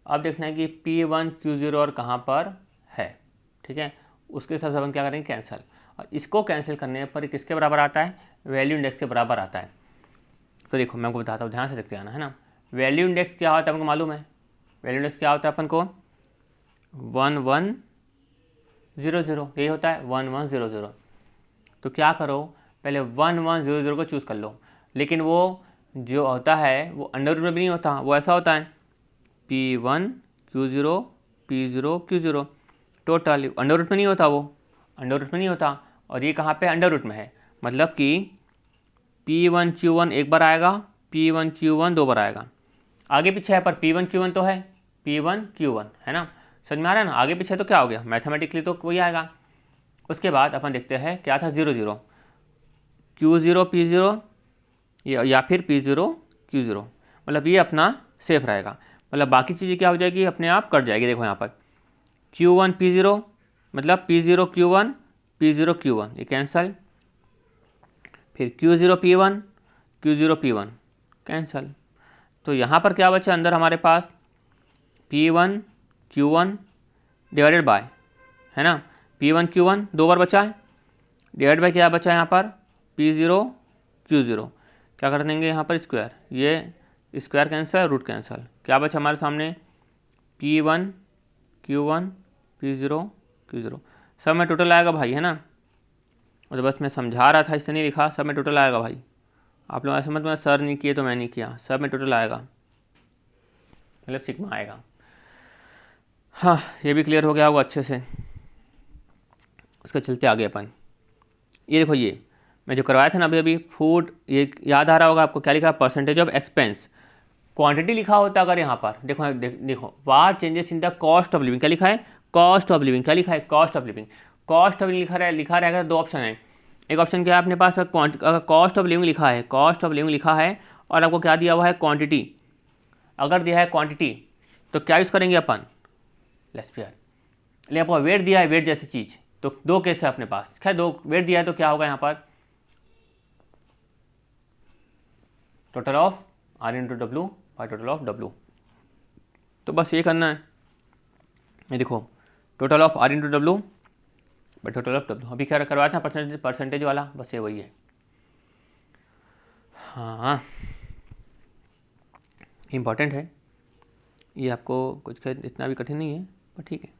अब देखना है कि P1 Q0 और कहाँ पर है, ठीक है, उसके हिसाब से अपन क्या करेंगे कैंसल। और इसको कैंसिल करने पर किसके बराबर आता है, वैल्यू इंडेक्स के बराबर आता है। तो देखो मैं आपको बताता हूँ, ध्यान से देखते आना, है ना। वैल्यू इंडेक्स क्या होता है आपको मालूम है, वैल्यू इंडेक्स क्या होता है अपन को 1 1 0 0, यही होता है 1 1 0 0। तो क्या करो, पहले 1 1 0 0 को चूज़ कर लो, लेकिन वो जो होता है वो अंडर रूट में भी नहीं होता, वो ऐसा होता है P1 Q0 P0 Q0, total under root में नहीं होता, वो अंडर रूट में नहीं होता। और ये कहाँ पे अंडर रूट में है, मतलब कि P1Q1 एक बार आएगा, P1Q1 दो बार आएगा। आगे पीछे है पर P1Q1 तो है, P1Q1 है ना, समझ में आ रहा है ना। आगे पीछे तो क्या हो गया, मैथमेटिकली तो वही आएगा। उसके बाद अपन देखते हैं क्या था, 0 0, Q0 P0 या फिर P0 Q0, मतलब ये अपना सेफ रहेगा। मतलब बाकी चीज़ें क्या हो जाएगी, अपने आप कट जाएगी। देखो यहाँ पर Q1 P0 मतलब P0 Q1 P0 Q1 ये कैंसल, फिर Q0 P1 Q0 P1 cancel. तो यहाँ पर क्या बचा अंदर हमारे पास, P1 Q1 डिवाइडेड बाय, है ना, P1 Q1 दो बार बचा है, डिवाइड बाय क्या बचा है यहाँ पर, P0 Q0। क्या कर देंगे यहाँ पर स्क्वायर, ये स्क्वायर कैंसल, रूट कैंसल, क्या बचा हमारे सामने, P1 Q1 P0 Q0। सब में टोटल आएगा भाई, है ना। तो बस मैं समझा रहा था, इससे नहीं लिखा, सब में टोटल आएगा भाई। आप लोग ऐसा मत सर नहीं किए तो मैं नहीं किया, सब में टोटल आएगा, मतलब सिग्मा आएगा। हाँ ये भी क्लियर हो गया होगा अच्छे से। उसके चलते आगे अपन, ये देखो ये मैं जो करवाया था ना अभी फूड, ये याद आ रहा होगा आपको, क्या लिखा, परसेंटेज ऑफ एक्सपेंस, क्वांटिटी लिखा होता अगर यहाँ पर देखो देखो what changes in the cost of living, क्या लिखा है, कॉस्ट ऑफ लिविंग, क्या लिखा है, cost of living. Cost of living लिखा रहेगा, दो ऑप्शन है। एक ऑप्शन क्या है अपने पास, अगर कॉस्ट ऑफ लिविंग लिखा है, कॉस्ट ऑफ लिविंग लिखा है और आपको क्या दिया हुआ है, क्वांटिटी। अगर दिया है क्वांटिटी तो क्या यूज़ करेंगे अपन, लेट्स फेयर। लेकिन आपको वेट दिया है, वेट जैसी चीज़, तो दो केस है अपने पास, खैर दो वेट दिया है तो क्या होगा यहाँ पर, total of R into W by total of W। तो बस ये करना है, ये देखो total of R into W by total of W। अभी क्या करवाया था परसेंटेज वाला, बस ये वही है। हाँ इम्पॉर्टेंट है ये, आपको कुछ इतना भी कठिन नहीं है, पर ठीक है।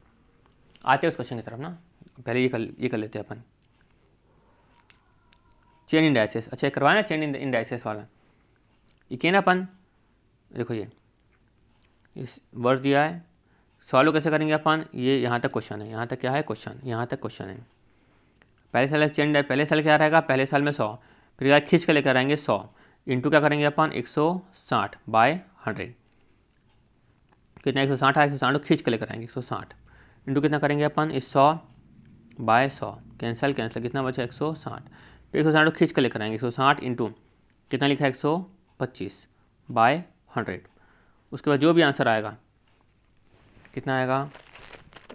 आते हैं उस क्वेश्चन की तरफ ना, पहले ये कर लेते हैं अपन, चेन इंडाइसेस। अच्छा ये करवाया ना चेन इंडाइसेस वाला, ये क्या ना अपन, देखो ये इस वर्ष दिया है, सॉल्व कैसे करेंगे अपन, ये यहाँ तक क्वेश्चन है, यहाँ तक क्या है क्वेश्चन, यहाँ तक क्वेश्चन है। पहले साल चेन, पहले साल क्या रहेगा, पहले साल में 100, फिर क्या खींच के लेकर आएंगे 100 इंटू क्या करेंगे अपन 160 बाय 100, कितना 160 है, 160 खींच के लेकर आएंगे 160 इंटू कितना करेंगे अपन इस 100 बाय 100, कैंसिल कैंसिल, कितना बचा 160, फिर 160 खींच के लेकर आएंगे 160 इंटू कितना लिखा है 125 बाय 100। उसके बाद जो भी आंसर आएगा कितना आएगा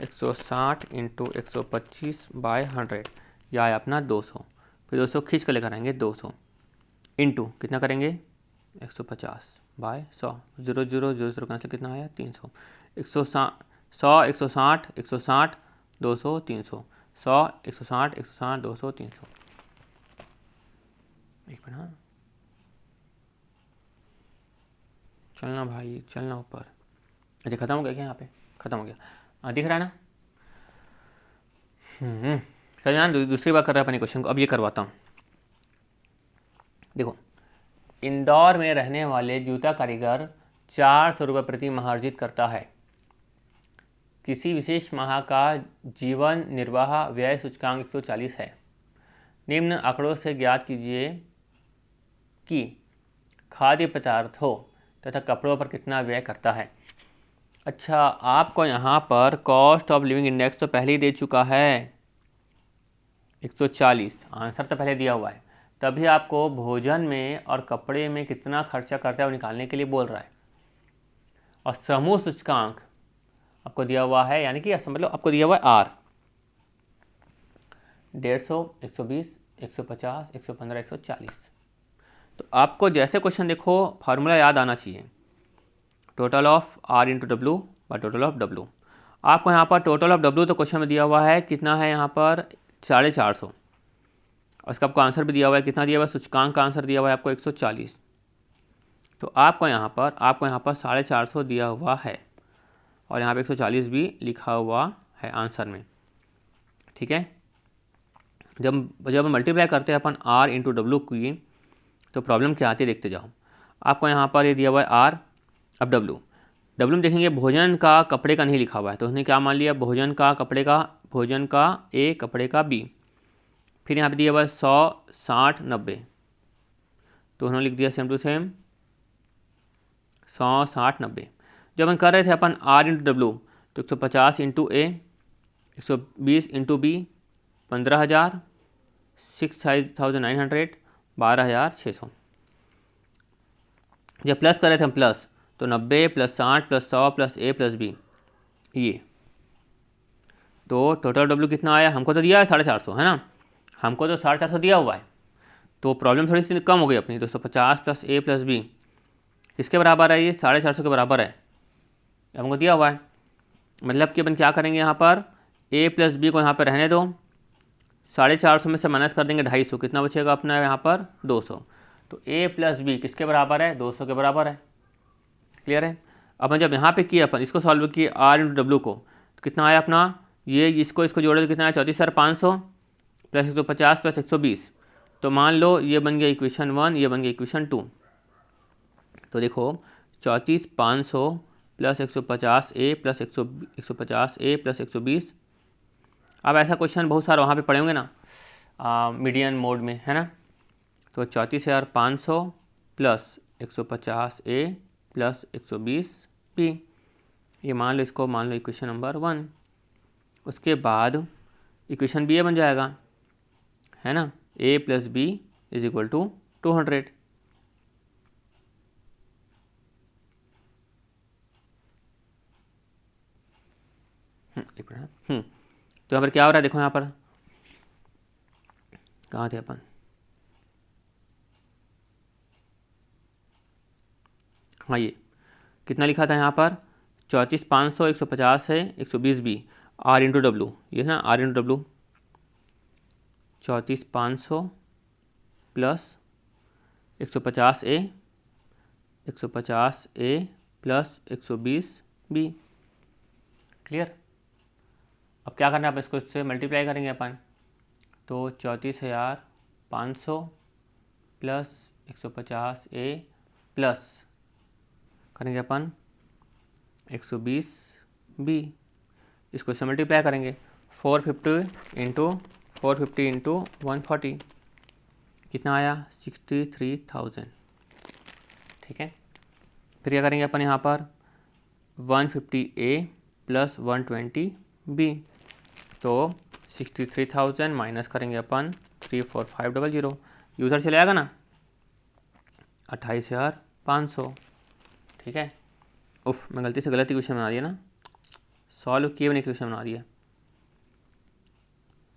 160 इंटू 125 बाय 100, यह आया अपना 200, फिर 200 खींच कर लेकर आएंगे 200 इंटू कितना करेंगे 150 बाय 100, 0 0 0 0 कैंसिल, कितना आया 300, 160 160 160 200 300, 100 160 160 200 300। एक मिनट, हाँ चलना भाई चलना ऊपर। अच्छा खत्म हो गया क्या, यहाँ पे खत्म हो गया, दिख रहा है ना। चल यार दूसरी बार कर रहा है अपने क्वेश्चन को, अब ये करवाता हूँ। देखो इंदौर में रहने वाले जूता कारीगर 400 रुपये प्रति माह अर्जित करता है। किसी विशेष माह का जीवन निर्वाह व्यय सूचकांक 140 है। निम्न आंकड़ों से ज्ञात कीजिए कि खाद्य पदार्थों तथा कपड़ों पर कितना व्यय करता है। अच्छा आपको यहाँ पर कॉस्ट ऑफ लिविंग इंडेक्स तो पहले ही दे चुका है 140, आंसर तो पहले दिया हुआ है, तभी आपको भोजन में और कपड़े में कितना खर्चा करता है वो निकालने के लिए बोल रहा है। और समूह सूचकांक आपको दिया हुआ है, यानी कि मतलब आपको दिया हुआ है R 150 120 150 115 140। तो आपको जैसे क्वेश्चन देखो फार्मूला याद आना चाहिए, total of R into W by total of W। आपको यहाँ पर टोटल ऑफ W तो क्वेश्चन में दिया हुआ है कितना है, यहाँ पर 450, और इसका आपको आंसर भी दिया हुआ है, कितना दिया हुआ है, सूचकांक का आंसर दिया हुआ है आपको 140। तो आपको यहाँ पर 450 दिया हुआ है और यहाँ पे 140 भी लिखा हुआ है आंसर में, ठीक है। जब मल्टीप्लाई करते हैं अपन R इंटू डब्ल्यू की तो प्रॉब्लम क्या आती है देखते जाओ। आपको यहाँ पर ये दिया हुआ है R, अब W में देखेंगे भोजन का कपड़े का नहीं लिखा हुआ है, तो उसने क्या मान लिया, भोजन का कपड़े का, भोजन का A कपड़े का B। फिर यहाँ पे दिया हुआ है 100 60 90, तो उन्होंने लिख दिया सेम टू सेम 100, 60, 90। जब हम कर रहे थे अपन R इंटू डब्लू, तो 150 इंटू ए, 120 इंटू बी 15,000, 6,900, 12,600। जब प्लस कर रहे थे हम प्लस, तो 90 प्लस 60 प्लस 100 प्लस ए प्लस बी, ये तो टोटल डब्ल्यू कितना आया, हमको तो दिया है 450, है ना, हमको तो 450 दिया हुआ है, तो प्रॉब्लम थोड़ी सी कम हो गई अपनी। 250 प्लस ए प्लस बी किसके बराबर है, ये 450 के बराबर है, हमको दिया हुआ है। मतलब कि अपन क्या करेंगे, यहाँ पर ए प्लस बी को यहाँ पर रहने दो, 450 में से माइनस कर देंगे 250, कितना बचेगा अपना यहाँ पर 200। तो ए प्लस बी किसके बराबर है, 200 के बराबर है। क्लियर है। अपन जब यहाँ पे किए, अपन इसको सॉल्व किए आर इंटू डब्ल्यू को, तो कितना आया अपना, ये इसको जोड़े तो कितना आया 34,500 प्लस 150 प्लस 120। तो मान लो ये बन गया इक्वेशन 1, ये बन गया इक्वेशन 2। तो देखो 34,500 plus 150 A plus 150 A plus 120। अब ऐसा क्वेश्चन बहुत सारा वहाँ पे पढ़े होंगे ना, मीडियन मोड में, है ना। तो 34,500 प्लस 150 ए प्लस 120 बी, ये मान लो, इसको मान लो इक्वेशन नंबर 1। उसके बाद इक्वेशन बी ए बन जाएगा, है ना, A plus B is equal to 200। तो यहाँ पर क्या हो रहा है, देखो यहाँ पर कहाँ थे अपन, हाँ ये कितना लिखा था यहाँ पर, 34,500, 150 है, 120 बी, आर इंटू डब्लू, ये है ना, R into W, 34,500 plus 150 A, 150 A plus 120 B. Clear. अब क्या करना है, आप इसको इससे मल्टीप्लाई करेंगे अपन, तो 34,500 प्लस 150 ए प्लस करेंगे अपन 120 बी, इसको इससे मल्टीप्लाई करेंगे, 450 इंटू 140, कितना आया 63,000। ठीक है। फिर क्या करेंगे अपन यहाँ पर 150 ए प्लस 120 बी, तो 63,000 माइनस करेंगे अपन 34500, ये उधर चले आएगा ना 28,500। ठीक है। उफ, मैं गलती से गलत इक्वेशन बना दिया ना, सॉल्व किए बनी इक्वेशन बना दिया,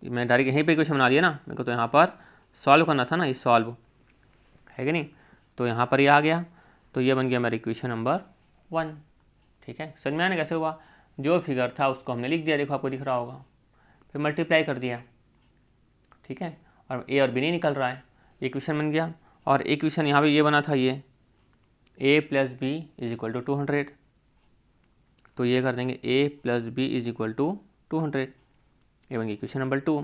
मैं डायरेक्ट यहीं पे इक्वेशन बना दिया ना, मेरे को तो यहाँ पर सॉल्व करना था ना, ये सॉल्व है कि नहीं, तो यहाँ पर ये आ गया, तो ये बन गया मेरा इक्वेशन नंबर 1। ठीक है, समझ में आने कैसे हुआ, जो फिगर था उसको हमने लिख दिया, देखो आपको दिख रहा होगा, फिर मल्टीप्लाई कर दिया। ठीक है, और ए और बी नहीं निकल रहा है, इक्वेशन बन गया। और इक्वेशन यहाँ पे ये बना था, ये A plus B is equal to 200, तो ये कर देंगे A plus B is equal to 200, ये बन गई इक्वेशन नंबर 2।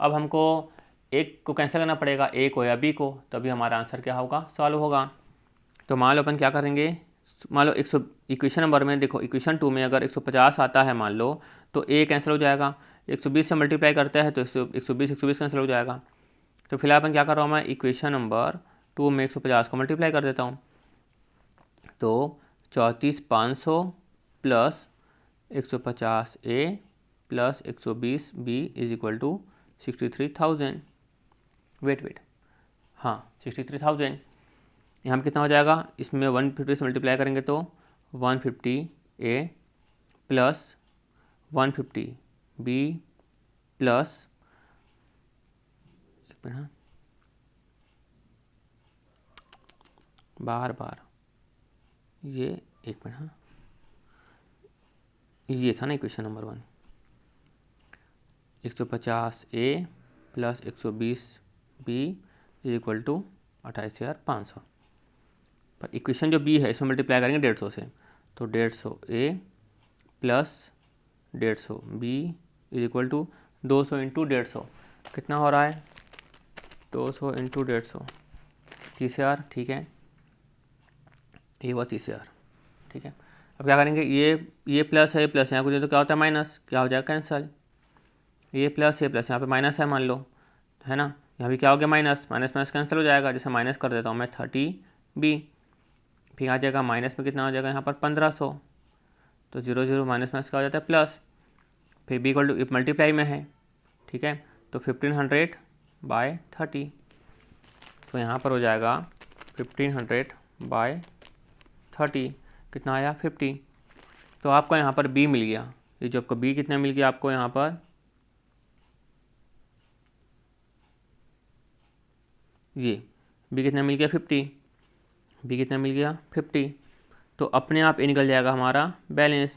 अब हमको एक को कैंसिल करना पड़ेगा, ए को या बी को, तभी हमारा आंसर क्या होगा, सॉल्व होगा। तो मान लो अपन क्या करेंगे, मान लो इक्वेशन नंबर में देखो, इक्वेशन 2 में अगर 150 आता है मान लो, तो ए कैंसिल हो जाएगा, 120 से मल्टीप्लाई करते हैं तो 120 कैंसिल हो जाएगा। तो फिलहाल अपन क्या कर रहा हूँ, मैं इक्वेशन नंबर 2 में 150 को मल्टीप्लाई कर देता हूँ, तो 34,500 plus 150 A plus 120 B is equal to 63,000। Wait, हाँ 63,000। यहाँ पर कितना हो जाएगा, इसमें 150 से मल्टीप्लाई करेंगे तो 150 ए प्लस 150 बी प्लस, एक मिनट, बार ये एक मिनट, ये था ना equation number 1, 150 A plus 120 B is equal to 28,500। पर इक्वेशन जो बी है इसमें मल्टीप्लाई करेंगे 150 से, तो 150 A plus 150 B is equal to 200 into 150, कितना हो रहा है 200 इंटू 150, 30,000। ठीक है, ये हुआ 30,000। ठीक है, अब क्या करेंगे, ये प्लस है, प्लस यहाँ कुछ तो क्या होता है माइनस, क्या हो जाएगा कैंसल, ये प्लस यहाँ पे माइनस है मान लो, है ना, यहाँ भी क्या हो गया माइनस, माइनस माइनस कैंसिल हो जाएगा, जैसे माइनस कर देता हूँ मैं 30B, फिर आ जाएगा माइनस में कितना हो जाएगा यहाँ पर 1500, तो 0 0 माइनस माइनस क्या हो जाता है प्लस, फिर B इक्वल टू मल्टीप्लाई में है, ठीक है, तो 1500/30, तो यहाँ पर हो जाएगा 1500/30, कितना आया 50। तो आपको यहाँ पर B मिल गया, ये जो आपको B कितना मिल गया आपको यहाँ पर, ये B कितना मिल गया 50, B कितना मिल गया 50। तो अपने आप ये निकल जाएगा हमारा बैलेंस।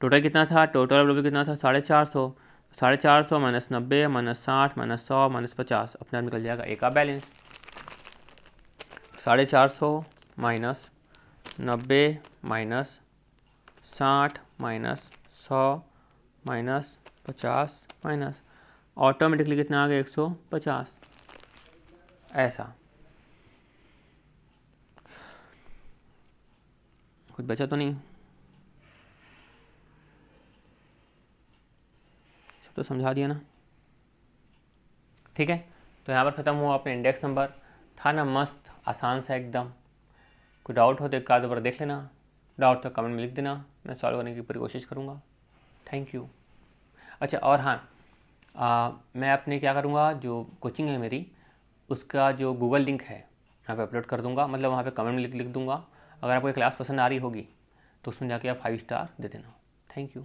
टोटल कितना था, टोटल कितना था 450, 450 माइनस 90 माइनस 60 माइनस 100 माइनस 50, अपने आप निकल जाएगा ए का balance. 450 minus 90 minus 60 minus 100 minus 50 minus, automatically कितना आ गया 150, ऐसा। कुछ बचा तो नहीं, सब तो समझा दिया ना, ठीक है। तो यहाँ पर ख़त्म हुआ अपने इंडेक्स नंबर, था ना मस्त आसान सा एकदम। कोई डाउट हो तो एक आध बार देख लेना, डाउट तो कमेंट में लिख देना, मैं सॉल्व करने की पूरी कोशिश करूँगा। Thank you. अच्छा और हाँ, मैं अपने क्या करूँगा, जो कोचिंग है मेरी उसका जो गूगल लिंक है यहाँ पे अपलोड कर दूँगा, मतलब वहाँ पे कमेंट में लिख दूँगा। अगर आपको क्लास पसंद आ रही होगी तो उसमें जाके आप 5 स्टार दे देना। Thank you.